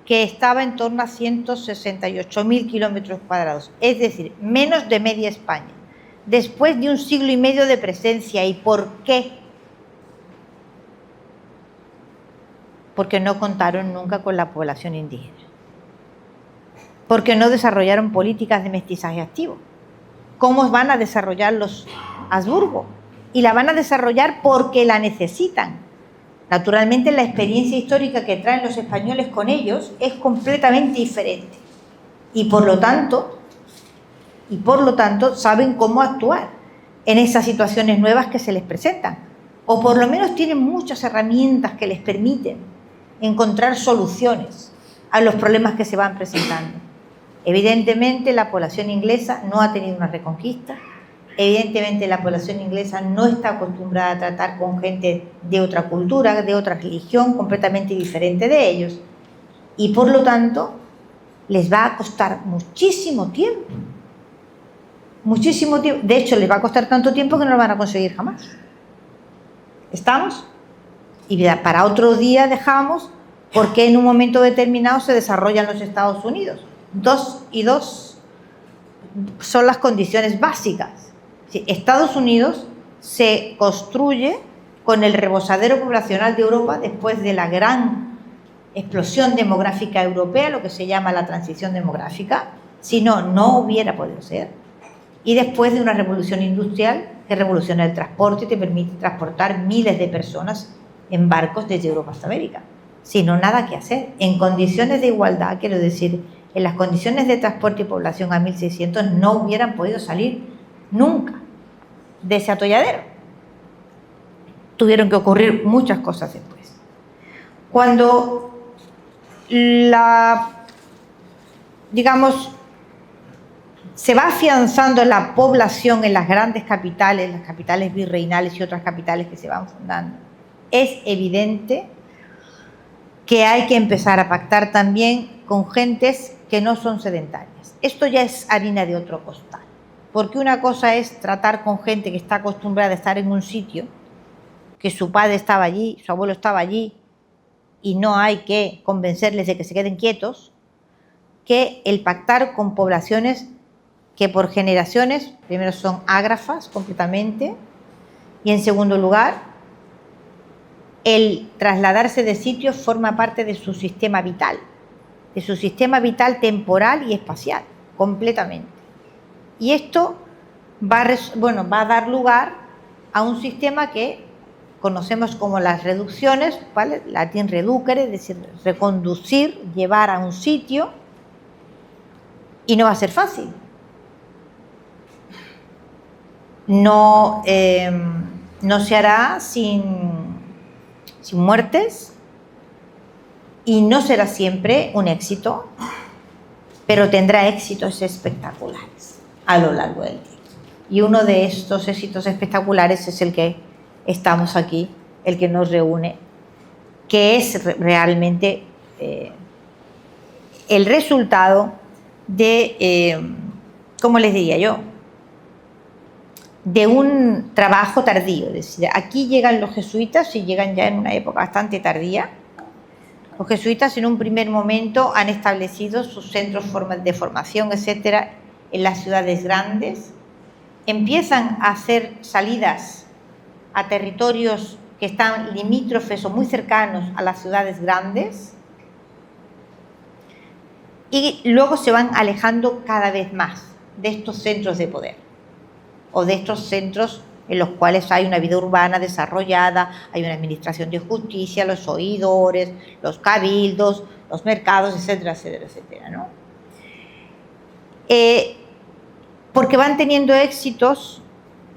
que estaba en torno a 168.000 kilómetros cuadrados, es decir, menos de media España, después de un siglo y medio de presencia. ¿Y por qué? Porque no contaron nunca con la población indígena, porque no desarrollaron políticas de mestizaje activo. ¿Cómo van a desarrollar los Habsburgo? Y la van a desarrollar porque la necesitan. Naturalmente, la experiencia histórica que traen los españoles con ellos es completamente diferente. Y por lo tanto, saben cómo actuar en esas situaciones nuevas que se les presentan. O por lo menos tienen muchas herramientas que les permiten encontrar soluciones a los problemas que se van presentando. Evidentemente, la población inglesa no ha tenido una reconquista. Evidentemente, la población inglesa no está acostumbrada a tratar con gente de otra cultura, de otra religión, completamente diferente de ellos. Y por lo tanto, les va a costar muchísimo tiempo. Muchísimo tiempo. De hecho, les va a costar tanto tiempo que no lo van a conseguir jamás. ¿Estamos? Y para otro día dejamos por qué en un momento determinado se desarrollan los Estados Unidos. Dos son las condiciones básicas. Estados Unidos se construye con el rebosadero poblacional de Europa después de la gran explosión demográfica europea, lo que se llama la transición demográfica. Si no, no hubiera podido ser. Y después de una revolución industrial que revoluciona el transporte y te permite transportar miles de personas en barcos desde Europa hasta América. Si no, nada que hacer. En condiciones de igualdad, quiero decir, en las condiciones de transporte y población a 1600 no hubieran podido salir nunca de ese atolladero. Tuvieron que ocurrir muchas cosas después. Cuando se va afianzando la población en las grandes capitales, las capitales virreinales y otras capitales que se van fundando, es evidente que hay que empezar a pactar también con gentes que no son sedentarias. Esto ya es harina de otro costal, porque una cosa es tratar con gente que está acostumbrada a estar en un sitio, que su padre estaba allí, su abuelo estaba allí, y no hay que convencerles de que se queden quietos, que el pactar con poblaciones que por generaciones, primero son ágrafas completamente, y en segundo lugar, el trasladarse de sitios forma parte de su sistema vital temporal y espacial, completamente. Y esto va a dar lugar a un sistema que conocemos como las reducciones, ¿vale? Latín reducere, es decir, reconducir, llevar a un sitio, y no va a ser fácil. No se hará sin muertes y no será siempre un éxito, pero tendrá éxitos espectaculares a lo largo del tiempo. Y uno de estos éxitos espectaculares es el que estamos aquí, el que nos reúne, que es realmente el resultado de, ¿cómo les diría yo?, de un trabajo tardío. Es decir, aquí llegan los jesuitas y llegan ya en una época bastante tardía. Los jesuitas en un primer momento han establecido sus centros de formación, etcétera, en las ciudades grandes. Empiezan a hacer salidas a territorios que están limítrofes o muy cercanos a las ciudades grandes, y luego se van alejando cada vez más de estos centros de poder, o de estos centros en los cuales hay una vida urbana desarrollada, hay una administración de justicia, los oidores, los cabildos, los mercados, etcétera, etcétera, etcétera, ¿no? Porque van teniendo éxitos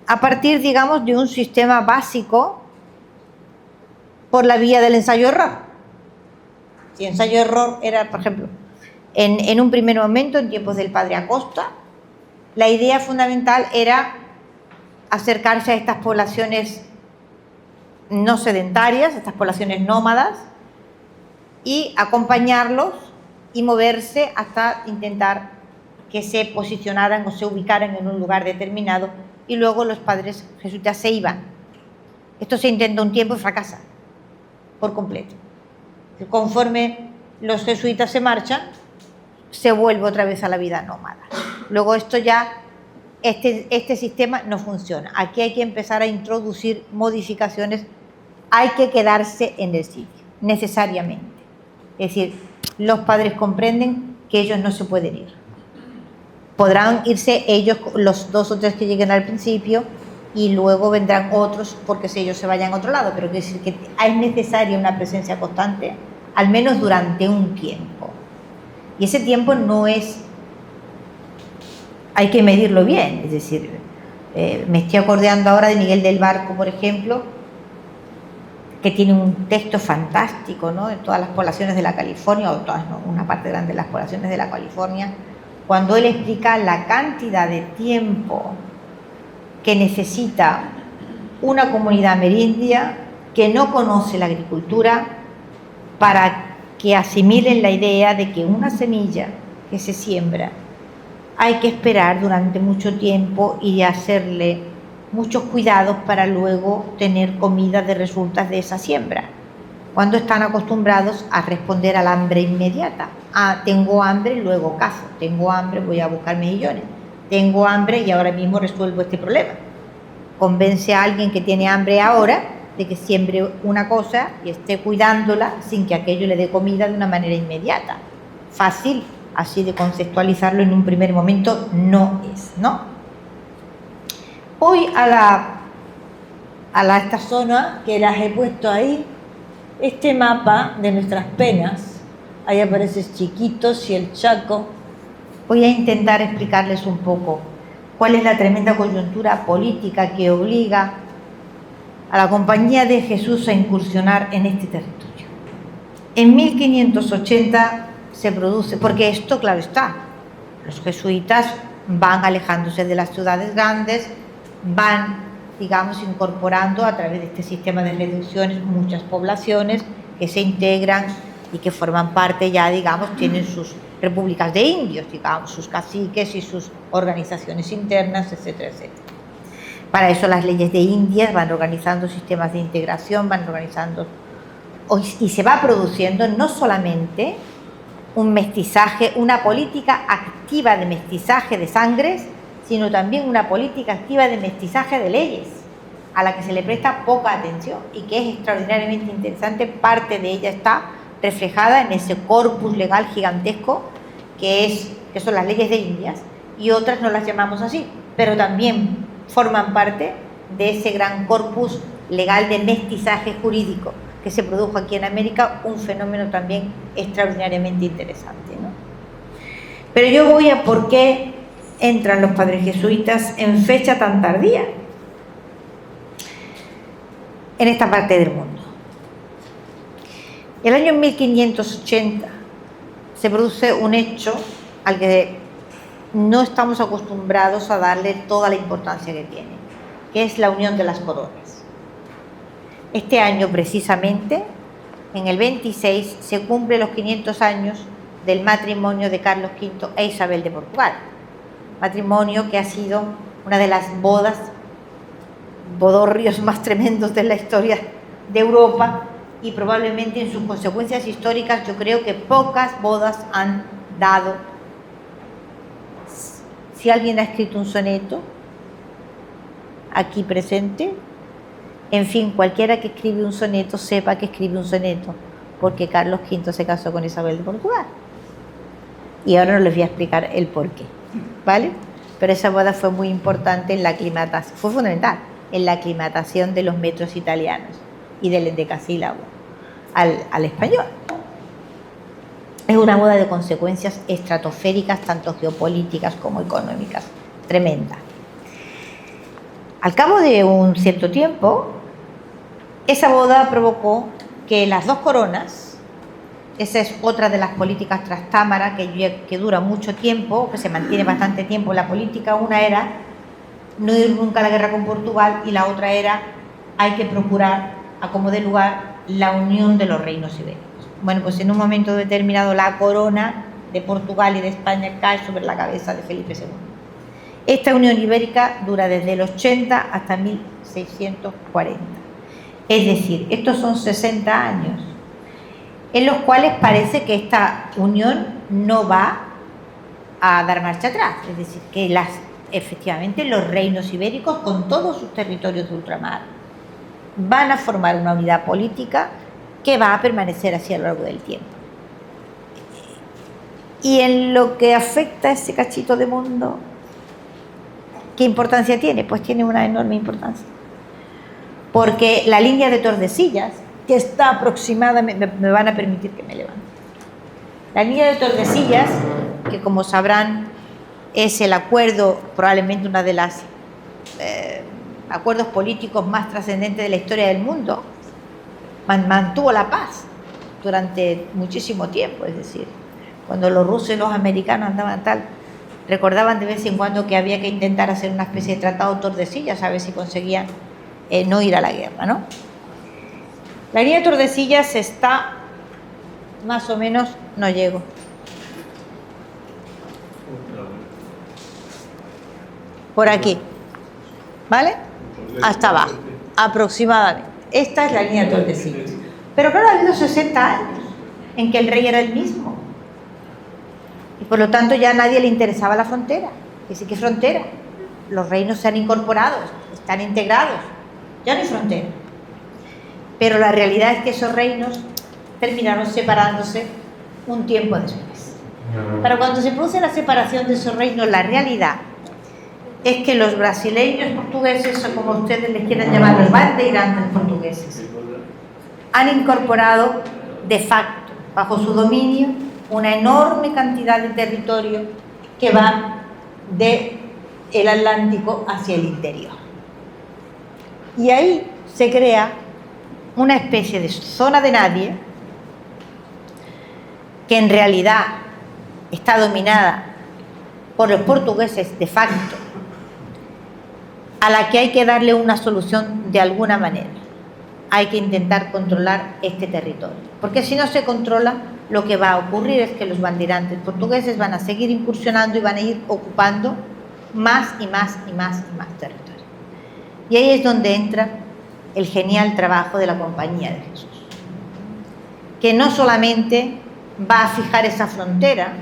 a partir, digamos, de un sistema básico por la vía del ensayo-error. Si ensayo-error era, por ejemplo, en un primer momento, en tiempos del padre Acosta, la idea fundamental era acercarse a estas poblaciones no sedentarias, estas poblaciones nómadas, y acompañarlos y moverse hasta intentar que se posicionaran o se ubicaran en un lugar determinado, y luego los padres jesuitas se iban. Esto se intenta un tiempo y fracasa por completo. Conforme los jesuitas se marchan, se vuelve otra vez a la vida nómada. Luego esto ya, este sistema no funciona. Aquí hay que empezar a introducir modificaciones. Hay que quedarse en el sitio, necesariamente. Es decir, los padres comprenden que ellos no se pueden ir. Podrán irse ellos, los 2 o 3 que lleguen al principio, y luego vendrán otros porque si ellos se vayan a otro lado, pero quiere decir que es necesaria una presencia constante, al menos durante un tiempo. Y ese tiempo no es... hay que medirlo bien, es decir, me estoy acordando ahora de Miguel del Barco, por ejemplo, que tiene un texto fantástico, ¿no?, de todas las poblaciones de la California, o todas, ¿no?, una parte grande de las poblaciones de la California, cuando él explica la cantidad de tiempo que necesita una comunidad amerindia que no conoce la agricultura para que asimilen la idea de que una semilla que se siembra hay que esperar durante mucho tiempo y hacerle muchos cuidados para luego tener comida de resultas de esa siembra, cuando están acostumbrados a responder al hambre inmediata. Ah, tengo hambre, luego cazo. Tengo hambre, voy a buscar mejillones. Tengo hambre y ahora mismo resuelvo este problema. Convence a alguien que tiene hambre ahora de que siembre una cosa y esté cuidándola sin que aquello le dé comida de una manera inmediata. Fácil así de conceptualizarlo en un primer momento no es, ¿no? Voy a esta zona que las he puesto ahí, este mapa de nuestras penas. Ahí aparece Chiquitos y el Chaco. Voy a intentar explicarles un poco cuál es la tremenda coyuntura política que obliga a la Compañía de Jesús a incursionar en este territorio. En 1580 se produce, porque esto, claro está, los jesuitas van alejándose de las ciudades grandes, van, digamos, incorporando a través de este sistema de reducciones muchas poblaciones que se integran y que forman parte ya, digamos, tienen sus repúblicas de indios, digamos, sus caciques y sus organizaciones internas, etcétera, etcétera. Para eso las leyes de Indias van organizando sistemas de integración, van organizando, y se va produciendo no solamente un mestizaje, una política activa de mestizaje de sangres, sino también una política activa de mestizaje de leyes, a la que se le presta poca atención y que es extraordinariamente interesante. Parte de ella está reflejada en ese corpus legal gigantesco que son las leyes de Indias, y otras no las llamamos así, pero también forman parte de ese gran corpus legal de mestizaje jurídico que se produjo aquí en América, un fenómeno también extraordinariamente interesante, ¿no? Pero yo voy a por qué entran los padres jesuitas en fecha tan tardía en esta parte del mundo. El año 1580 se produce un hecho al que no estamos acostumbrados a darle toda la importancia que tiene, que es la unión de las coronas. Este año precisamente, en el 26, se cumplen los 500 años del matrimonio de Carlos V e Isabel de Portugal. Matrimonio que ha sido una de las bodorrios más tremendos de la historia de Europa, y probablemente en sus consecuencias históricas yo creo que pocas bodas han dado. Si alguien ha escrito un soneto aquí presente, en fin, cualquiera que escribe un soneto sepa que escribe un soneto porque Carlos V se casó con Isabel de Portugal, y ahora no les voy a explicar el porqué, ¿vale? Pero esa boda fue muy importante en la aclimatación, fue fundamental en la aclimatación de los metros italianos y del endecasílabo al español. Es una boda de consecuencias estratosféricas, tanto geopolíticas como económicas, tremenda. Al cabo de un cierto tiempo, esa boda provocó que las dos coronas Esa es otra de las políticas trastámara que dura mucho tiempo, que se mantiene bastante tiempo en la política. Una era no ir nunca a la guerra con Portugal y la otra era hay que procurar, a como dé lugar, la unión de los reinos ibéricos. Bueno, pues en un momento determinado la corona de Portugal y de España cae sobre la cabeza de Felipe II. Esta unión ibérica dura desde el 80 hasta 1640. Es decir, estos son 60 años en los cuales parece que esta unión no va a dar marcha atrás. Es decir, que efectivamente los reinos ibéricos, con todos sus territorios de ultramar, van a formar una unidad política que va a permanecer así a lo largo del tiempo. Y en lo que afecta a ese cachito de mundo, ¿qué importancia tiene? Pues tiene una enorme importancia. Porque la línea de Tordesillas, que está aproximadamente, me van a permitir que me levante. La línea de Tordesillas, que como sabrán es el acuerdo, probablemente una de las acuerdos políticos más trascendentes de la historia del mundo, mantuvo la paz durante muchísimo tiempo. Es decir, cuando los rusos y los americanos andaban recordaban de vez en cuando que había que intentar hacer una especie de tratado Tordesillas a ver si conseguían no ir a la guerra, ¿no? La línea de Tordesillas está más o menos, no llego. Por aquí, ¿vale? Hasta abajo, aproximadamente. Esta es la línea de Tordesillas. Pero claro, ha habido 60 años en que el rey era el mismo. Y por lo tanto ya a nadie le interesaba la frontera. Y sí que frontera. Los reinos se han incorporado, están integrados. Ya no hay frontera. Pero la realidad es que esos reinos terminaron separándose un tiempo después. Pero cuando se produce la separación de esos reinos, la realidad es que los brasileños portugueses, o como ustedes les quieran llamar, los bandeirantes portugueses, han incorporado de facto, bajo su dominio, una enorme cantidad de territorio que va del Atlántico hacia el interior. Y ahí se crea una especie de zona de nadie que en realidad está dominada por los portugueses de facto, a la que hay que darle una solución de alguna manera. Hay que intentar controlar este territorio, porque si no se controla, lo que va a ocurrir es que los bandeirantes portugueses van a seguir incursionando y van a ir ocupando más y más y más y más territorio. Y ahí es donde entra el genial trabajo de la Compañía de Jesús, que no solamente va a fijar esa frontera,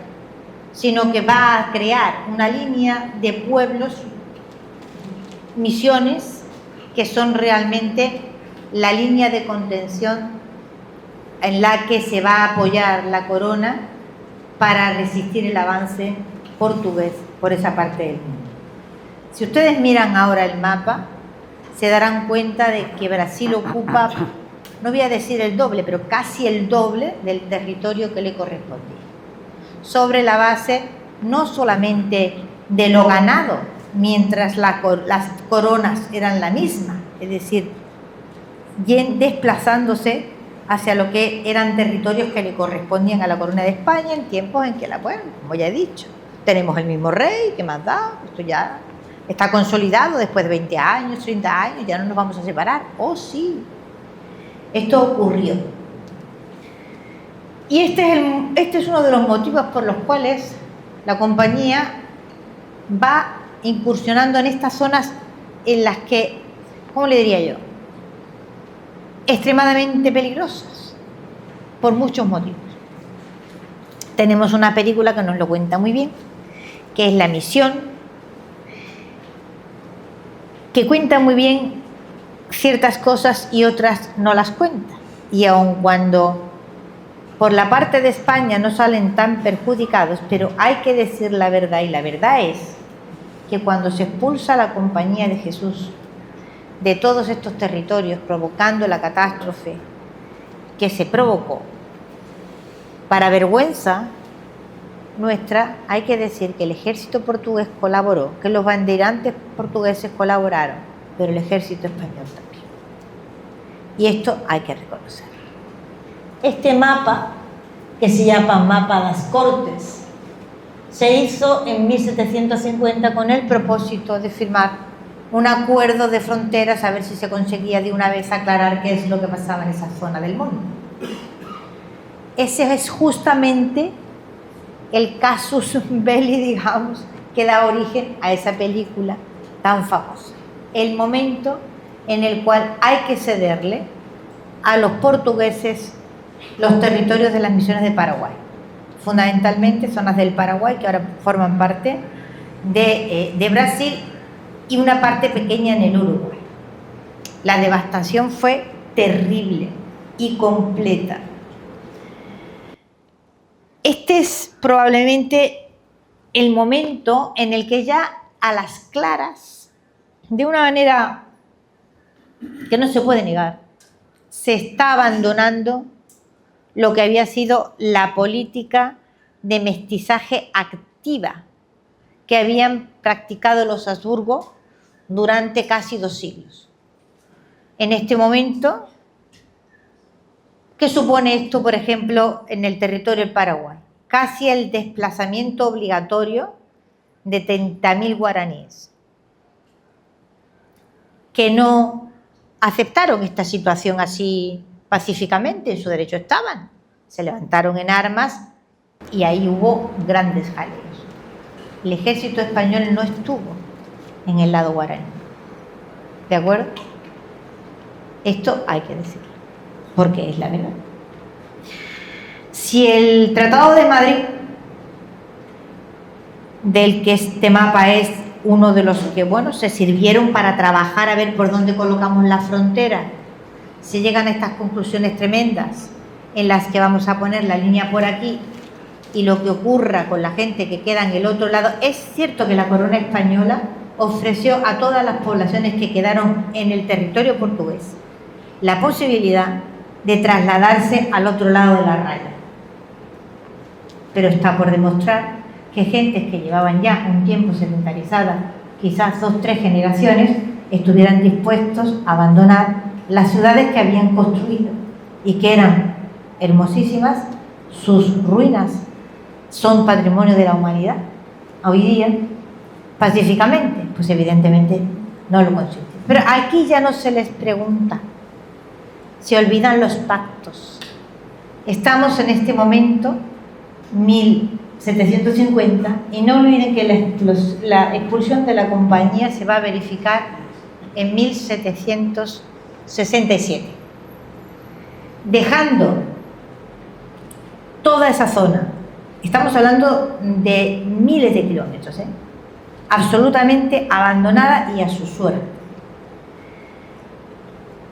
sino que va a crear una línea de pueblos, misiones, que son realmente la línea de contención en la que se va a apoyar la corona para resistir el avance portugués por esa parte del mundo. Si ustedes miran ahora el mapa, se darán cuenta de que Brasil ocupa, no voy a decir el doble, pero casi el doble del territorio que le correspondía, sobre la base no solamente de lo ganado, mientras las coronas eran la misma, es decir, desplazándose hacia lo que eran territorios que le correspondían a la corona de España en tiempos en que, bueno, como ya he dicho, tenemos el mismo rey, ¿qué más da? Esto ya está consolidado después de 20 años, 30 años, ya no nos vamos a separar. ¡Oh, sí! Esto ocurrió. Y este es uno de los motivos por los cuales la compañía va incursionando en estas zonas en las que, ¿cómo le diría yo?, extremadamente peligrosas, por muchos motivos. Tenemos una película que nos lo cuenta muy bien, que es La Misión, que cuenta muy bien ciertas cosas y otras no las cuenta. Y aun cuando por la parte de España no salen tan perjudicados, pero hay que decir la verdad, y la verdad es que cuando se expulsa a la Compañía de Jesús de todos estos territorios, provocando la catástrofe que se provocó, para vergüenza nuestra, hay que decir que el ejército portugués colaboró, que los bandeirantes portugueses colaboraron, pero el ejército español también. Y esto hay que reconocerlo. Este mapa que se llama Mapa das Cortes. Se hizo en 1750 con el propósito de firmar un acuerdo de fronteras a ver si se conseguía de una vez aclarar qué es lo que pasaba en esa zona del mundo. Ese es justamente el casus belli, digamos, que da origen a esa película tan famosa. El momento en el cual hay que cederle a los portugueses los territorios de las misiones de Paraguay, fundamentalmente zonas del Paraguay que ahora forman parte de Brasil y una parte pequeña en el Uruguay. La devastación fue terrible y completa. Este es probablemente el momento en el que ya a las claras, de una manera que no se puede negar, se está abandonando lo que había sido la política de mestizaje activa que habían practicado los Habsburgo durante casi 2 siglos. En este momento, ¿qué supone esto, por ejemplo, en el territorio del Paraguay? Casi el desplazamiento obligatorio de 30.000 guaraníes que no aceptaron esta situación así pacíficamente, en su derecho estaban, se levantaron en armas y ahí hubo grandes jaleos. El ejército español no estuvo en el lado guaraní, ¿de acuerdo? Esto hay que decirlo, porque es la verdad. Si el Tratado de Madrid, del que este mapa es uno de los que, bueno, se sirvieron para trabajar a ver por dónde colocamos la frontera, se llegan a estas conclusiones tremendas en las que vamos a poner la línea por aquí y lo que ocurra con la gente que queda en el otro lado. Es cierto que la corona española ofreció a todas las poblaciones que quedaron en el territorio portugués la posibilidad de trasladarse al otro lado de la raya. Pero está por demostrar que gentes que llevaban ya un tiempo sedentarizada, quizás 2 o 3 generaciones, estuvieran dispuestos a abandonar las ciudades que habían construido y que eran hermosísimas. Sus ruinas son patrimonio de la humanidad. Hoy día, pacíficamente, pues evidentemente no lo consienten. Pero aquí ya no se les pregunta, se olvidan los pactos. Estamos en este momento 1750 y no olviden que la expulsión de la compañía se va a verificar en 1767, dejando toda esa zona, estamos hablando de miles de kilómetros, absolutamente abandonada y a su suerte.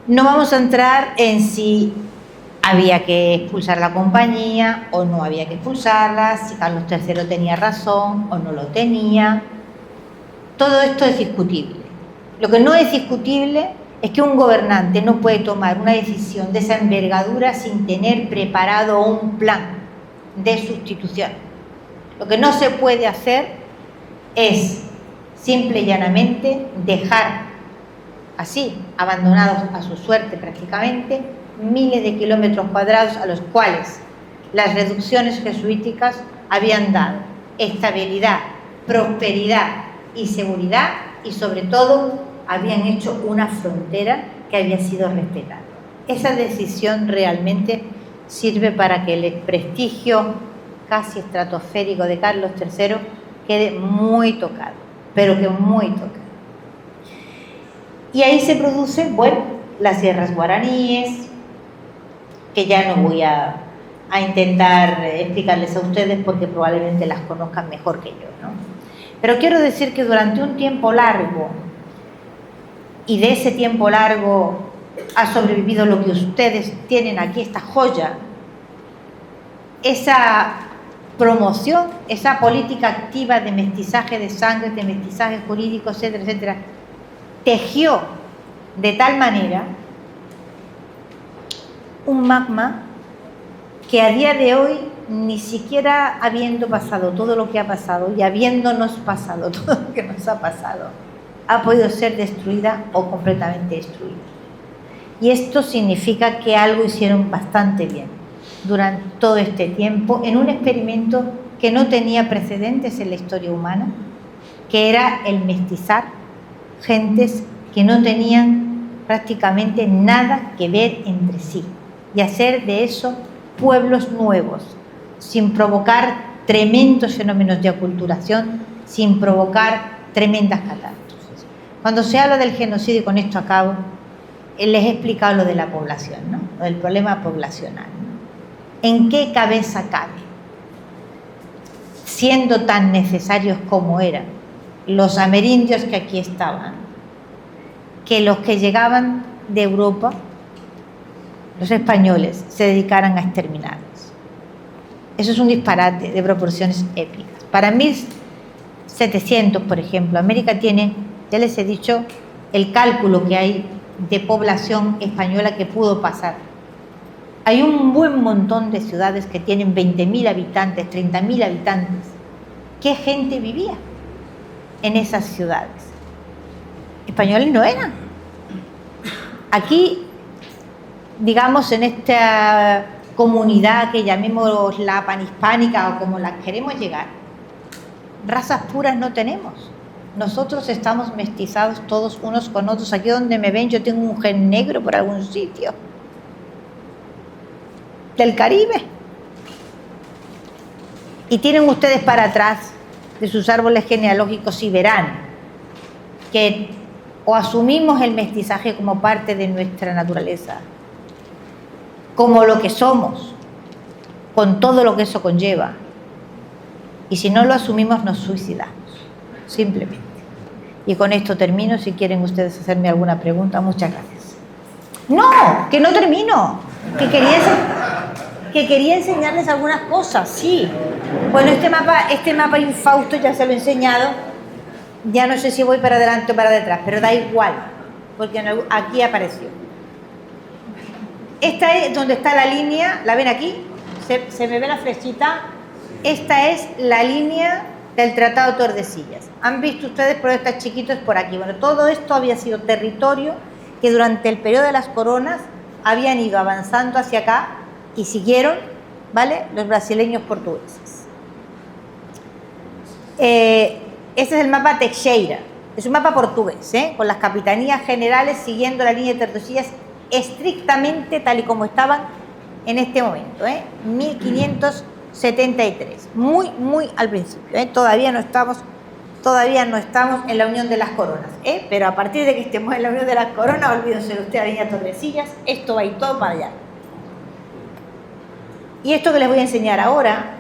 No vamos a entrar en si había que expulsar la compañía o no había que expulsarla, si Carlos III tenía razón o no lo tenía. Todo esto es discutible. Lo que no es discutible es que un gobernante no puede tomar una decisión de esa envergadura sin tener preparado un plan de sustitución. Lo que no se puede hacer es simple y llanamente dejar así, abandonados a su suerte prácticamente, miles de kilómetros cuadrados a los cuales las reducciones jesuíticas habían dado estabilidad, prosperidad y seguridad, y sobre todo habían hecho una frontera que había sido respetada. Esa decisión realmente sirve para que el prestigio casi estratosférico de Carlos III quede muy tocado, pero que muy tocado. Y ahí se producen, bueno, las guerras guaraníes, que ya no voy a intentar explicarles a ustedes porque probablemente las conozcan mejor que yo, ¿no? Pero quiero decir que durante un tiempo largo, y de ese tiempo largo ha sobrevivido lo que ustedes tienen aquí, esta joya, esa promoción, esa política activa de mestizaje de sangre, de mestizaje jurídico, etcétera, etcétera, tejió de tal manera un magma que a día de hoy, ni siquiera habiendo pasado todo lo que ha pasado y habiéndonos pasado todo lo que nos ha pasado, ha podido ser destruida o completamente destruida. Y esto significa que algo hicieron bastante bien. durante todo este tiempo en un experimento que no tenía precedentes en la historia humana, que era el mestizar gentes que no tenían prácticamente nada que ver entre sí y hacer de eso pueblos nuevos, sin provocar tremendos fenómenos de aculturación, sin provocar tremendas catástrofes. Cuando se habla del genocidio, y con esto acabo, les he explicado lo de la población, ¿no? Lo del problema poblacional, ¿no? ¿En qué cabeza cabe, siendo tan necesarios como eran los amerindios que aquí estaban, que los que llegaban de Europa, los españoles, se dedicaran a exterminarlos? Eso es un disparate de proporciones épicas. Para 1700, por ejemplo, América tiene, ya les he dicho, el cálculo que hay de población española que pudo pasar. Hay un buen montón de ciudades que tienen 20.000 habitantes, 30.000 habitantes. ¿Qué gente vivía en esas ciudades? Españoles no eran. Aquí, digamos, en esta comunidad que llamemos la panhispánica o como la queremos llegar, razas puras no tenemos. Nosotros estamos mestizados todos unos con otros. Aquí donde me ven yo tengo un gen negro por algún sitio del Caribe. Y tienen ustedes para atrás de sus árboles genealógicos y verán que o asumimos el mestizaje como parte de nuestra naturaleza, como lo que somos, con todo lo que eso conlleva, y si no lo asumimos nos suicidamos, simplemente. Y con esto termino. Si quieren ustedes hacerme alguna pregunta, muchas gracias. No, que no termino, que quería enseñarles algunas cosas, sí. Bueno, este mapa infausto ya se lo he enseñado, ya no sé si voy para adelante o para detrás, pero da igual, porque aquí apareció. Esta es donde está la línea, ¿la ven aquí? ¿Se me ve la flechita? Esta es la línea del Tratado de Tordesillas. Han visto ustedes, pero está chiquito, es por aquí. Bueno, todo esto había sido territorio que durante el periodo de las coronas habían ido avanzando hacia acá y siguieron, ¿vale?, los brasileños portugueses. Este es el mapa Teixeira, es un mapa portugués, con las capitanías generales siguiendo la línea de Tordesillas estrictamente tal y como estaban en este momento, 1573, muy al principio, todavía no estamos en la Unión de las Coronas, pero a partir de que estemos en la Unión de las Coronas, olvídense de usted la línea de Tordesillas, esto va a ir todo para allá. Y esto que les voy a enseñar ahora,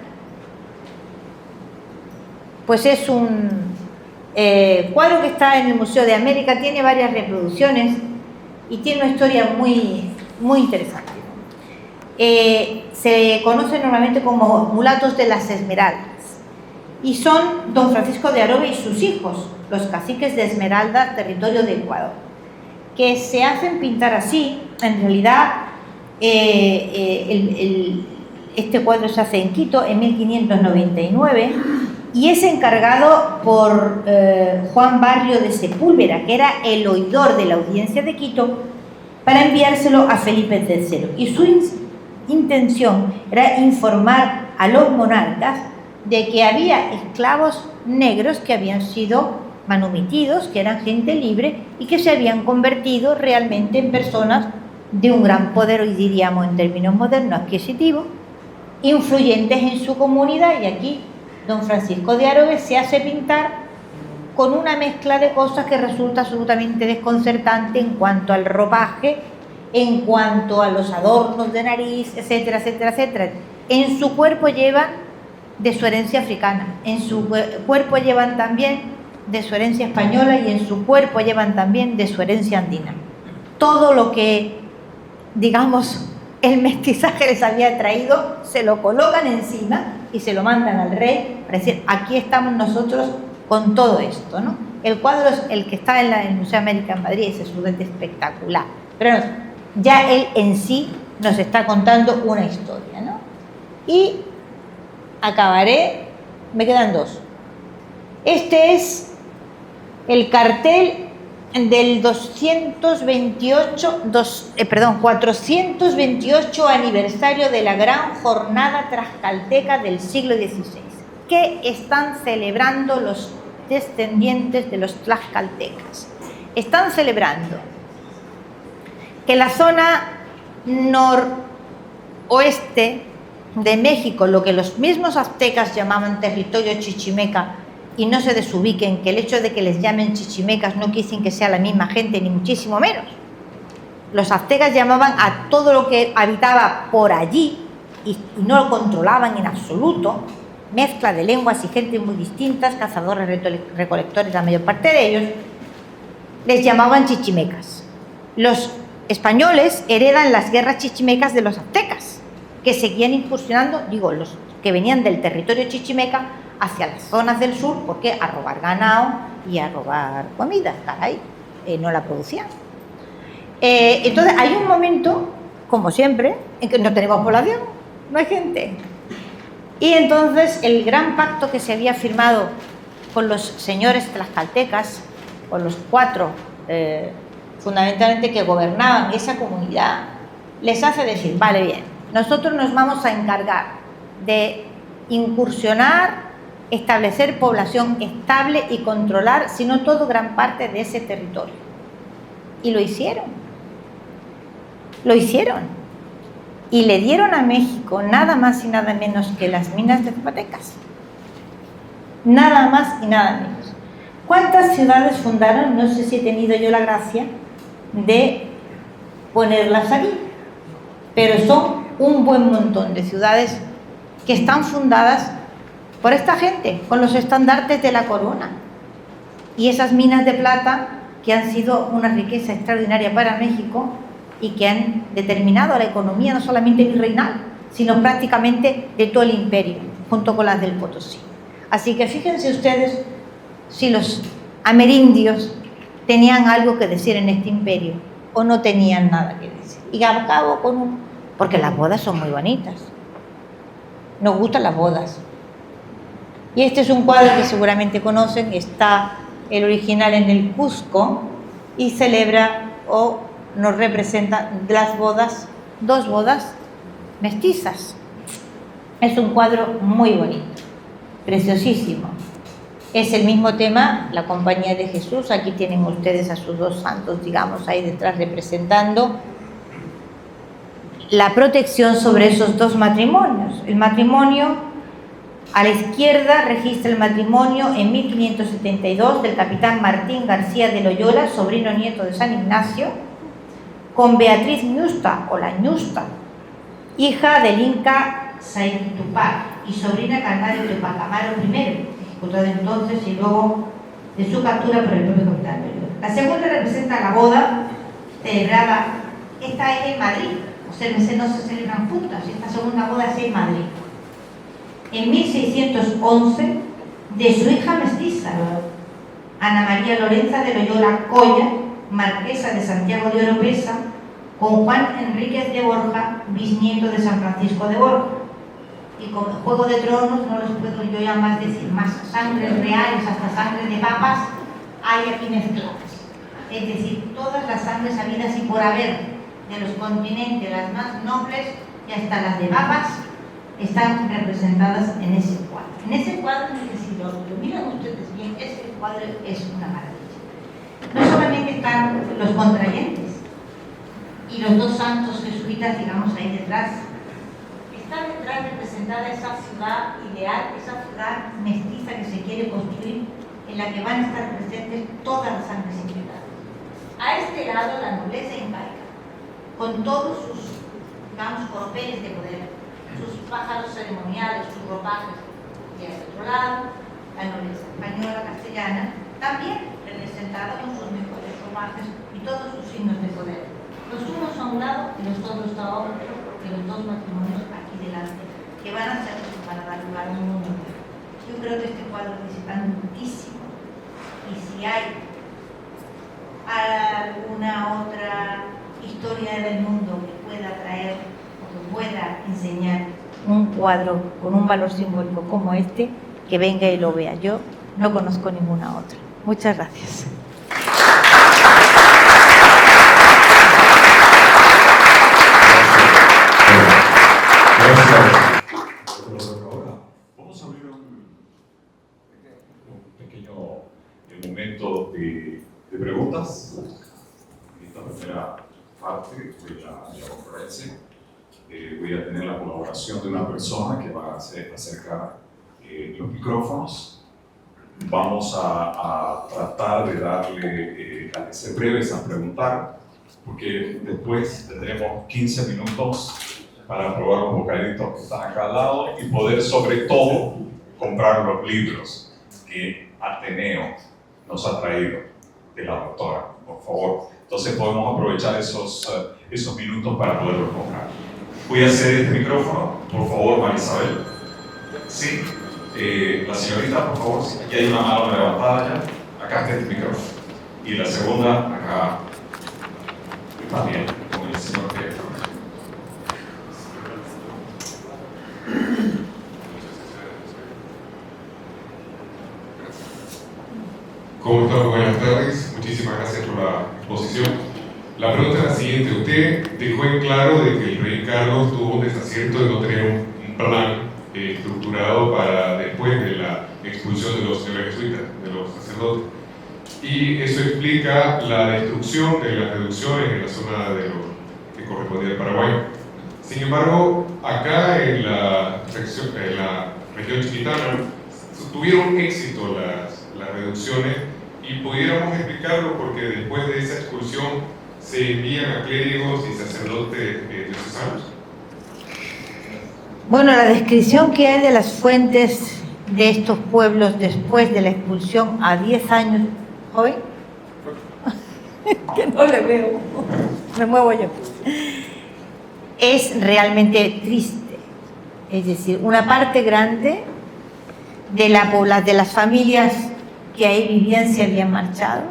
pues es un cuadro que está en el Museo de América, tiene varias reproducciones y tiene una historia muy interesante. Se conocen normalmente como mulatos de las Esmeraldas y son don Francisco de Arobe y sus hijos, los caciques de Esmeralda, territorio de Ecuador, que se hacen pintar así. En realidad, este cuadro se hace en Quito en 1599 y es encargado por Juan Barrio de Sepúlveda, que era el oidor de la audiencia de Quito, para enviárselo a Felipe III. Y su intención era informar a los monarcas de que había esclavos negros que habían sido manumitidos, que eran gente libre y que se habían convertido realmente en personas de un gran poder, hoy diríamos en términos modernos, adquisitivo, influyentes en su comunidad. Y aquí don Francisco de Arobe se hace pintar con una mezcla de cosas que resulta absolutamente desconcertante en cuanto al ropaje, en cuanto a los adornos de nariz, etcétera, etcétera, etcétera. En su cuerpo llevan de su herencia africana, en su cuerpo llevan también de su herencia española y en su cuerpo llevan también de su herencia andina. Todo lo que, digamos, el mestizaje les había traído, se lo colocan encima y se lo mandan al rey para decir, aquí estamos nosotros con todo esto, ¿no? El cuadro es el que está en el Museo de América en Madrid, ese es absolutamente espectacular. Pero no, ya él en sí nos está contando una historia, ¿no? Y acabaré, me quedan dos. Este es el cartel del 428 aniversario de la gran jornada tlaxcalteca del siglo XVI. ¿Qué están celebrando los descendientes de los tlaxcaltecas? Están celebrando que la zona noroeste de México, lo que los mismos aztecas llamaban territorio chichimeca, y no se desubiquen, que el hecho de que les llamen chichimecas no quiere decir que sea la misma gente, ni muchísimo menos. Los aztecas llamaban a todo lo que habitaba por allí y no lo controlaban en absoluto, mezcla de lenguas y gente muy distintas, cazadores, recolectores, la mayor parte de ellos, les llamaban chichimecas. Los españoles heredan las guerras chichimecas de los aztecas, que seguían incursionando, los que venían del territorio chichimeca hacia las zonas del sur, porque a robar ganado y a robar comida, caray, no la producían. Entonces hay un momento, como siempre, en que no tenemos población, no hay gente. Y entonces el gran pacto que se había firmado con los señores tlaxcaltecas, con los 4 fundamentalmente que gobernaban esa comunidad, les hace decir, vale, bien, nosotros nos vamos a encargar de incursionar, establecer población estable y controlar, si no todo, gran parte de ese territorio. Y lo hicieron. Lo hicieron. Y le dieron a México nada más y nada menos que las minas de Zacatecas. Nada más y nada menos. ¿Cuántas ciudades fundaron? No sé si he tenido yo la gracia de ponerlas aquí, pero son un buen montón de ciudades que están fundadas por esta gente, con los estandartes de la corona. Y esas minas de plata que han sido una riqueza extraordinaria para México y que han determinado la economía no solamente virreinal, sino prácticamente de todo el imperio, junto con las del Potosí. Así que fíjense ustedes si los amerindios tenían algo que decir en este imperio o no tenían nada que decir. Y acabo porque las bodas son muy bonitas. Nos gustan las bodas. Y este es un cuadro que seguramente conocen, está el original en el Cusco y celebra o nos representa las bodas, 2 bodas mestizas. Es un cuadro muy bonito, preciosísimo. Es el mismo tema, la Compañía de Jesús. Aquí tienen ustedes a sus 2 santos, digamos, ahí detrás representando la protección sobre esos 2 matrimonios. El matrimonio a la izquierda registra el matrimonio en 1572 del capitán Martín García de Loyola, sobrino nieto de San Ignacio, con Beatriz Ñusta, o la Ñusta, hija del Inca Said Tupac y sobrina carnal de Tupac Amaro I, ejecutado entonces y luego de su captura por el propio capitán Loyola. La segunda representa la boda celebrada, esta es en Madrid, obsérvense, no se celebran juntas, esta segunda boda es en Madrid. En 1611, de su hija mestiza, Ana María Lorenza de Loyola Colla, marquesa de Santiago de Oropesa, con Juan Enríquez de Borja, bisnieto de San Francisco de Borja. Y con Juego de Tronos no les puedo yo ya más decir, más sangres reales, hasta sangre de papas, hay aquí mezcladas. Es decir, todas las sangres habidas y por haber de los continentes, las más nobles y hasta las de papas, están representadas en ese cuadro. En ese cuadro, si lo miran ustedes bien, ese cuadro es una maravilla. No solamente están los contrayentes y los 2 santos jesuitas, digamos, ahí detrás, está detrás representada esa ciudad ideal, esa ciudad mestiza que se quiere construir, en la que van a estar presentes todas las sangres implicadas. A este lado, la nobleza incaica, con todos sus, digamos, corceles de poder, sus pájaros ceremoniales, sus ropajes, y al otro lado, la nobleza española, castellana, también representada con sus mejores ropajes y todos sus signos de poder. Los unos a un lado y los otros a otro, y los 2 matrimonios aquí delante, que van a ser para dar lugar a un mundo. Yo creo que este cuadro dice tantísimo, y si hay alguna otra historia del mundo que pueda traer o que pueda enseñar un cuadro con un valor simbólico como este, que venga y lo vea. Yo no conozco ninguna otra. Muchas gracias. Gracias. Ahora vamos a abrir un pequeño momento de preguntas. En esta primera parte de la conferencia voy a tener la colaboración de una persona que va a acercar los micrófonos. Vamos a tratar de darle, a ser breves a preguntar, porque después tendremos 15 minutos para probar los bocaditos que están acá al lado y poder sobre todo comprar los libros que Ateneo nos ha traído de la doctora, por favor. Entonces podemos aprovechar esos minutos para poderlos comprar. Voy a hacer este micrófono, por favor, Marisabel. Sí. La señorita, por favor, aquí hay una mano levantada ya, acá está el micrófono. Y la segunda, acá, también, con el señor que... ¿Cómo están? Buenas tardes, muchísimas gracias por la exposición. La pregunta es la siguiente: usted dejó en claro de que el rey Carlos tuvo un desacierto de no tener un plan estructurado para después de la expulsión de los jesuitas, de los sacerdotes, y eso explica la destrucción de las reducciones en la zona de lo que correspondía al Paraguay. Sin embargo, acá en la región chiquitana tuvieron éxito las reducciones, y pudiéramos explicarlo porque después de esa expulsión se envían a clérigos y sacerdotes diocesanos. Bueno, la descripción que hay de las fuentes de estos pueblos después de la expulsión a 10 años, joven, que no le veo, me muevo yo, es realmente triste. Es decir, una parte grande de las familias que ahí vivían se habían marchado.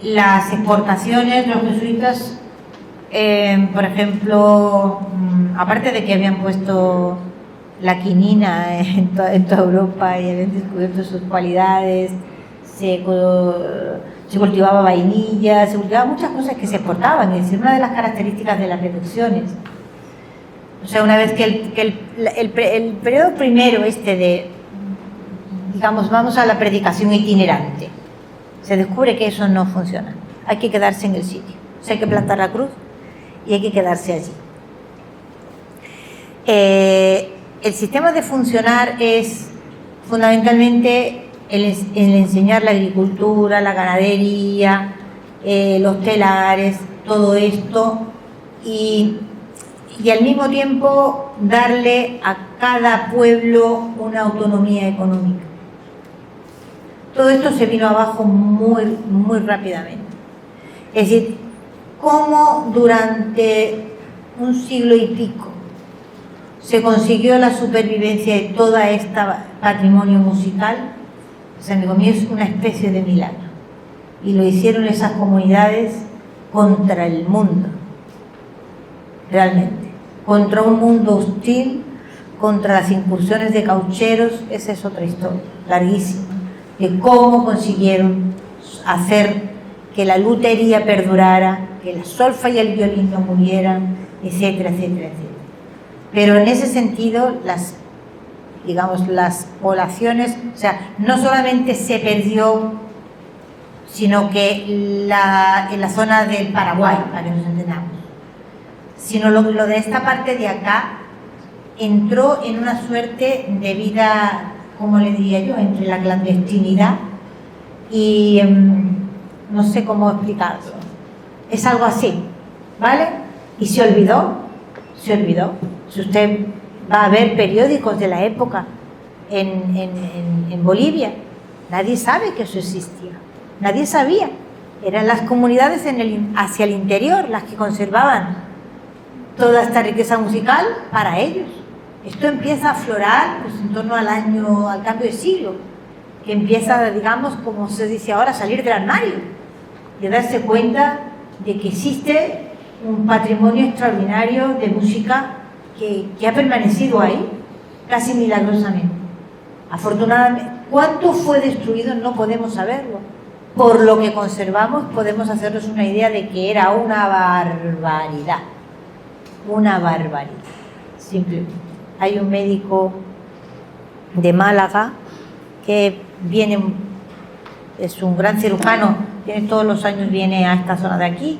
Las exportaciones, los jesuitas, por ejemplo, aparte de que habían puesto la quinina en toda Europa y habían descubierto sus cualidades, se cultivaba vainilla, se cultivaban muchas cosas que se exportaban. Es decir, una de las características de las reducciones, o sea, una vez que el periodo primero digamos, vamos a la predicación itinerante, se descubre que eso no funciona. Hay que quedarse en el sitio, o sea, hay que plantar la cruz y hay que quedarse allí. El sistema de funcionar es fundamentalmente el enseñar la agricultura, la ganadería, los telares, todo esto, y al mismo tiempo darle a cada pueblo una autonomía económica. Todo esto se vino abajo muy, muy rápidamente. Es decir, cómo durante un siglo y pico se consiguió la supervivencia de toda esta patrimonio musical, se me comió una especie de milagro. Y lo hicieron esas comunidades contra el mundo, realmente. Contra un mundo hostil, contra las incursiones de caucheros. Esa es otra historia, larguísima, de cómo consiguieron hacer que la lutería perdurara, que la solfa y el violín no murieran, etcétera, etcétera, etcétera. Pero en ese sentido, las poblaciones, o sea, no solamente se perdió, sino que en la zona del Paraguay, para que nos entendamos, sino lo de esta parte de acá entró en una suerte de vida, ¿cómo le diría yo?, entre la clandestinidad y no sé cómo explicarlo. Es algo así, ¿vale? Y se olvidó. Si usted va a ver periódicos de la época en Bolivia, nadie sabe que eso existía. Nadie sabía. Eran las comunidades hacia el interior las que conservaban toda esta riqueza musical para ellos. Esto empieza a aflorar pues, en torno al cambio de siglo, que empieza, digamos, como se dice ahora, a salir del armario y a darse cuenta de que existe un patrimonio extraordinario de música que ha permanecido ahí casi milagrosamente. Afortunadamente, ¿cuánto fue destruido? No podemos saberlo. Por lo que conservamos, podemos hacernos una idea de que era una barbaridad. una barbaridad, simplemente. Hay un médico de Málaga que viene, es un gran cirujano, todos los años viene a esta zona de aquí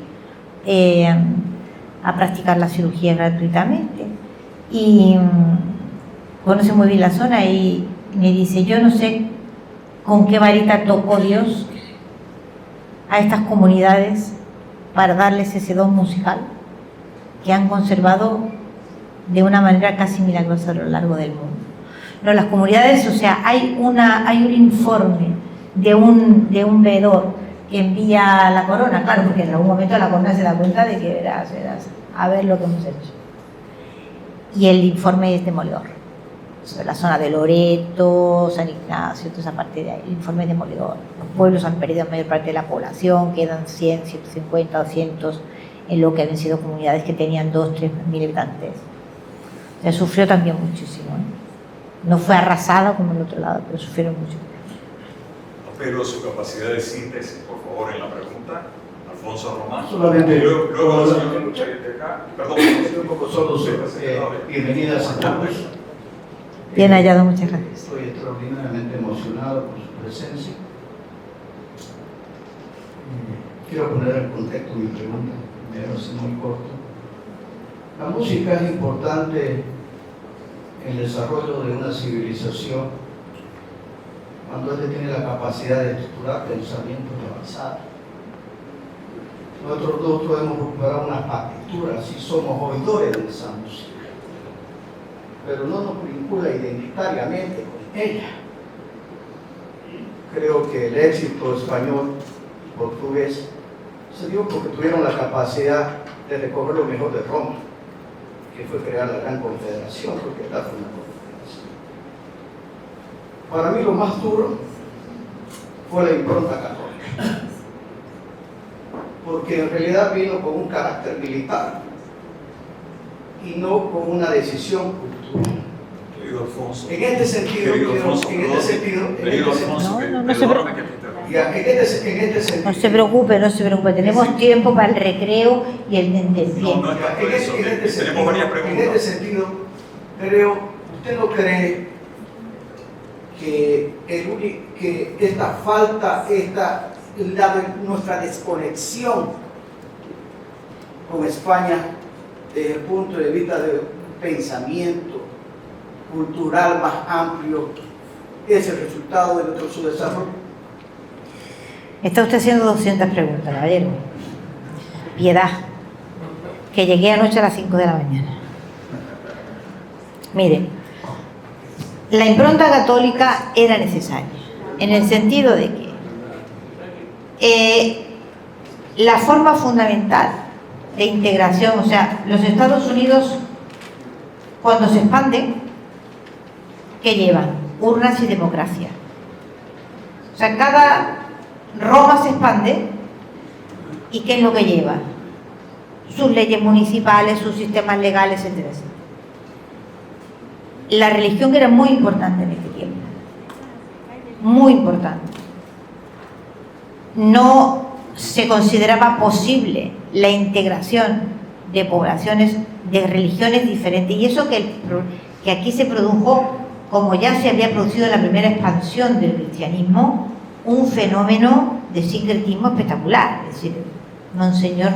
a practicar la cirugía gratuitamente y conoce muy bien la zona y me dice, yo no sé con qué varita tocó Dios a estas comunidades para darles ese don musical que han conservado de una manera casi milagrosa a lo largo del mundo. No, las comunidades, o sea, hay un informe de un veedor que envía a la corona, claro, porque en algún momento la corona se da cuenta de que verás, a ver lo que hemos hecho. Y el informe es demoledor. Sobre la zona de Loreto, San Ignacio, toda esa parte de ahí, el informe es demoledor. Los pueblos han perdido la mayor parte de la población, quedan 100, 150, 200 en lo que habían sido comunidades que tenían 2, 3 mil habitantes. O sea, sufrió también muchísimo, ¿eh? No fue arrasada como en el otro lado, pero sufrieron mucho. Apelo a su capacidad de síntesis, por favor, en la pregunta. Alfonso Román. Solamente, luego el señor Luchayete acá. Perdón, un poco solo. Bienvenidas a todos. Bien hallado, muchas gracias. Estoy extraordinariamente emocionado por su presencia. Quiero poner en contexto mi pregunta, primero, es muy corto. La música es importante en el desarrollo de una civilización cuando éste tiene la capacidad de estructurar pensamientos avanzados. Nosotros dos podemos recuperar una partitura si somos oidores de esa música, pero no nos vincula identitariamente con ella. Creo que el éxito español y portugués se dio porque tuvieron la capacidad de recoger lo mejor de Roma, que fue crear la Gran Confederación, porque esta fue una confederación. Para mí lo más duro fue la impronta católica, porque en realidad vino con un carácter militar y no con una decisión cultural. Querido Alfonso. En este sentido, no se preocupe, tenemos tiempo para el recreo y el No, no es tanto eso, tenemos varias preguntas. En este sentido, creo, ¿usted no cree que esta falta, nuestra desconexión con España desde el punto de vista de pensamiento cultural más amplio es el resultado de nuestro subdesarrollo? Está usted haciendo 200 preguntas, caballero. Piedad, que llegué anoche a las 5 de la mañana. Mire, la impronta católica era necesaria, en el sentido de que la forma fundamental de integración, o sea, los Estados Unidos, cuando se expanden, ¿qué llevan? Urnas y democracia. O sea, cada Roma se expande y ¿qué es lo que lleva? Sus leyes municipales, sus sistemas legales, etc. La religión era muy importante en este tiempo, muy importante. No se consideraba posible la integración de poblaciones, de religiones diferentes, y eso que aquí se produjo, como ya se había producido en la primera expansión del cristianismo, un fenómeno de sincretismo espectacular. Es decir, monseñor,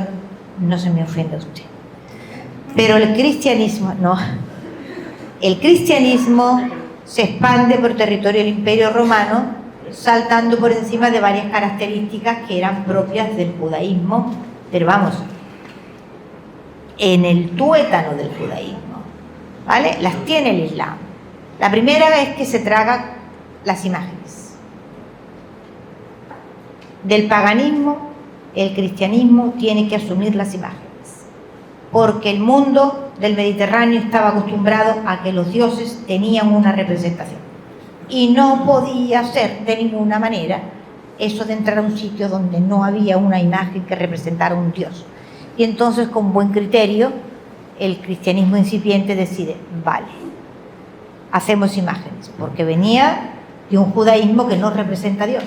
no se me ofenda usted, pero el cristianismo, no, el cristianismo se expande por territorio del Imperio Romano, saltando por encima de varias características que eran propias del judaísmo, pero vamos, en el tuétano del judaísmo, ¿vale? Las tiene el Islam. La primera es que se traga las imágenes. Del paganismo, el cristianismo tiene que asumir las imágenes, porque el mundo del Mediterráneo estaba acostumbrado a que los dioses tenían una representación y no podía ser de ninguna manera eso de entrar a un sitio donde no había una imagen que representara un dios. Y entonces, con buen criterio, el cristianismo incipiente decide, vale, hacemos imágenes, porque venía de un judaísmo que no representa a Dios,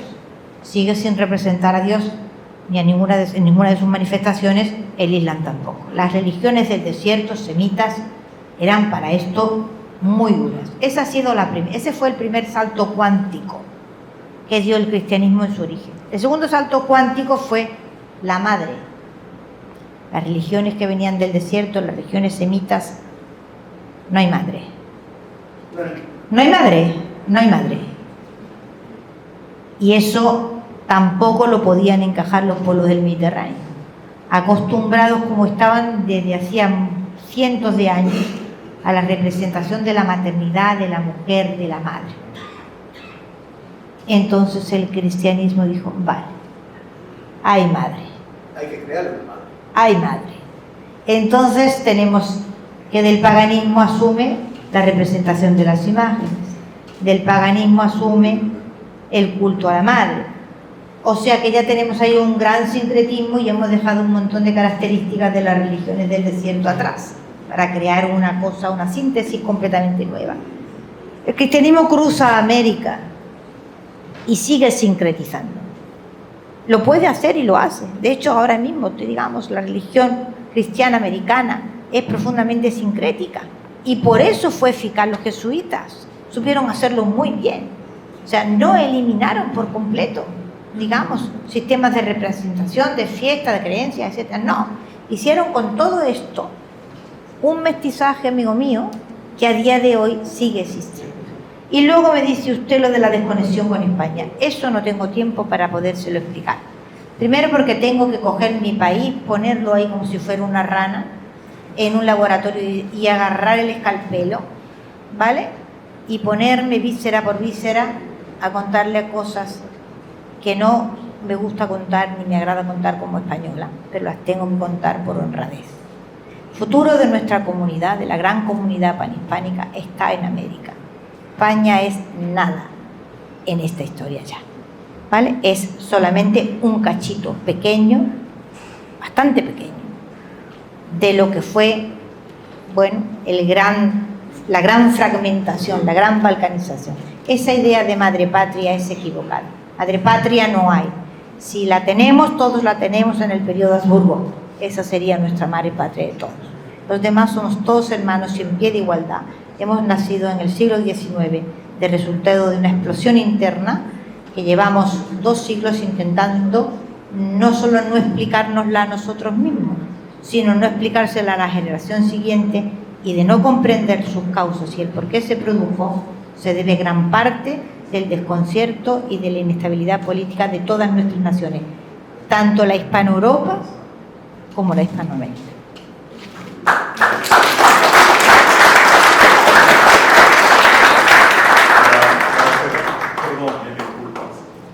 sigue sin representar a Dios ni en ninguna de sus manifestaciones, el Islam tampoco. Las religiones del desierto, semitas, eran para esto muy duras. Ese fue el primer salto cuántico que dio el cristianismo en su origen. El segundo salto cuántico fue la madre. Las religiones que venían del desierto, las religiones semitas, no hay madre. No hay madre, no hay madre. Y eso tampoco lo podían encajar los pueblos del Mediterráneo, acostumbrados como estaban desde hacía cientos de años a la representación de la maternidad, de la mujer, de la madre. Entonces el cristianismo dijo, vale, hay madre. Hay que crear una madre. Hay madre. Entonces tenemos que del paganismo asume la representación de las imágenes, del paganismo asume el culto a la madre. O sea que ya tenemos ahí un gran sincretismo y hemos dejado un montón de características de las religiones del desierto atrás para crear una cosa, una síntesis completamente nueva. El cristianismo cruza América y sigue sincretizando. Lo puede hacer y lo hace. De hecho, ahora mismo, digamos, la religión cristiana americana es profundamente sincrética y por eso fue eficaz los jesuitas. Supieron hacerlo muy bien. O sea, no eliminaron por completo, digamos, sistemas de representación, de fiesta, de creencias, etc. No, hicieron con todo esto un mestizaje, amigo mío, que a día de hoy sigue existiendo. Y luego me dice usted lo de la desconexión con España. Eso no tengo tiempo para podérselo explicar. Primero porque tengo que coger mi país, ponerlo ahí como si fuera una rana en un laboratorio y agarrar el escalpelo, ¿vale? Y ponerme víscera por víscera a contarle cosas que no me gusta contar ni me agrada contar como española, pero las tengo que contar por honradez. El futuro de nuestra comunidad, de la gran comunidad panhispánica, está en América. España es nada en esta historia ya, ¿vale? Es solamente un cachito pequeño, bastante pequeño, de lo que fue, bueno, la gran fragmentación, la gran balcanización. Esa idea de madre patria es equivocada. Madre patria no hay. Si la tenemos, todos la tenemos en el periodo Habsburgo. Esa sería nuestra madre patria de todos. Los demás somos todos hermanos y en pie de igualdad. Hemos nacido en el siglo XIX de resultado de una explosión interna que llevamos 2 siglos intentando no solo no explicárnosla a nosotros mismos, sino no explicársela a la generación siguiente, y de no comprender sus causas y el por qué se produjo, se debe gran parte del desconcierto y de la inestabilidad política de todas nuestras naciones, tanto la Hispano-Europa como la Hispanoamérica.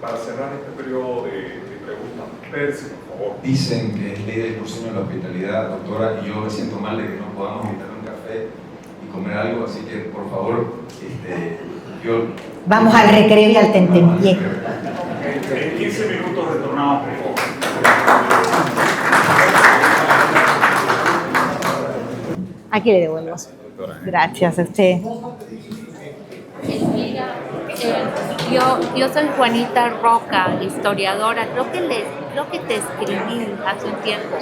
Para cerrar este periodo de preguntas, Percy, por favor. Dicen que es ley del porcino de la hospitalidad, doctora, y yo me siento mal de que no podamos invitar un café y comer algo, así que por favor, yo... Vamos al recreo y al tentempié. En 15 minutos retornamos, por favor. Aquí le devuelvo. Gracias a usted. Yo soy Juanita Roca, historiadora. Creo que te escribí hace un tiempo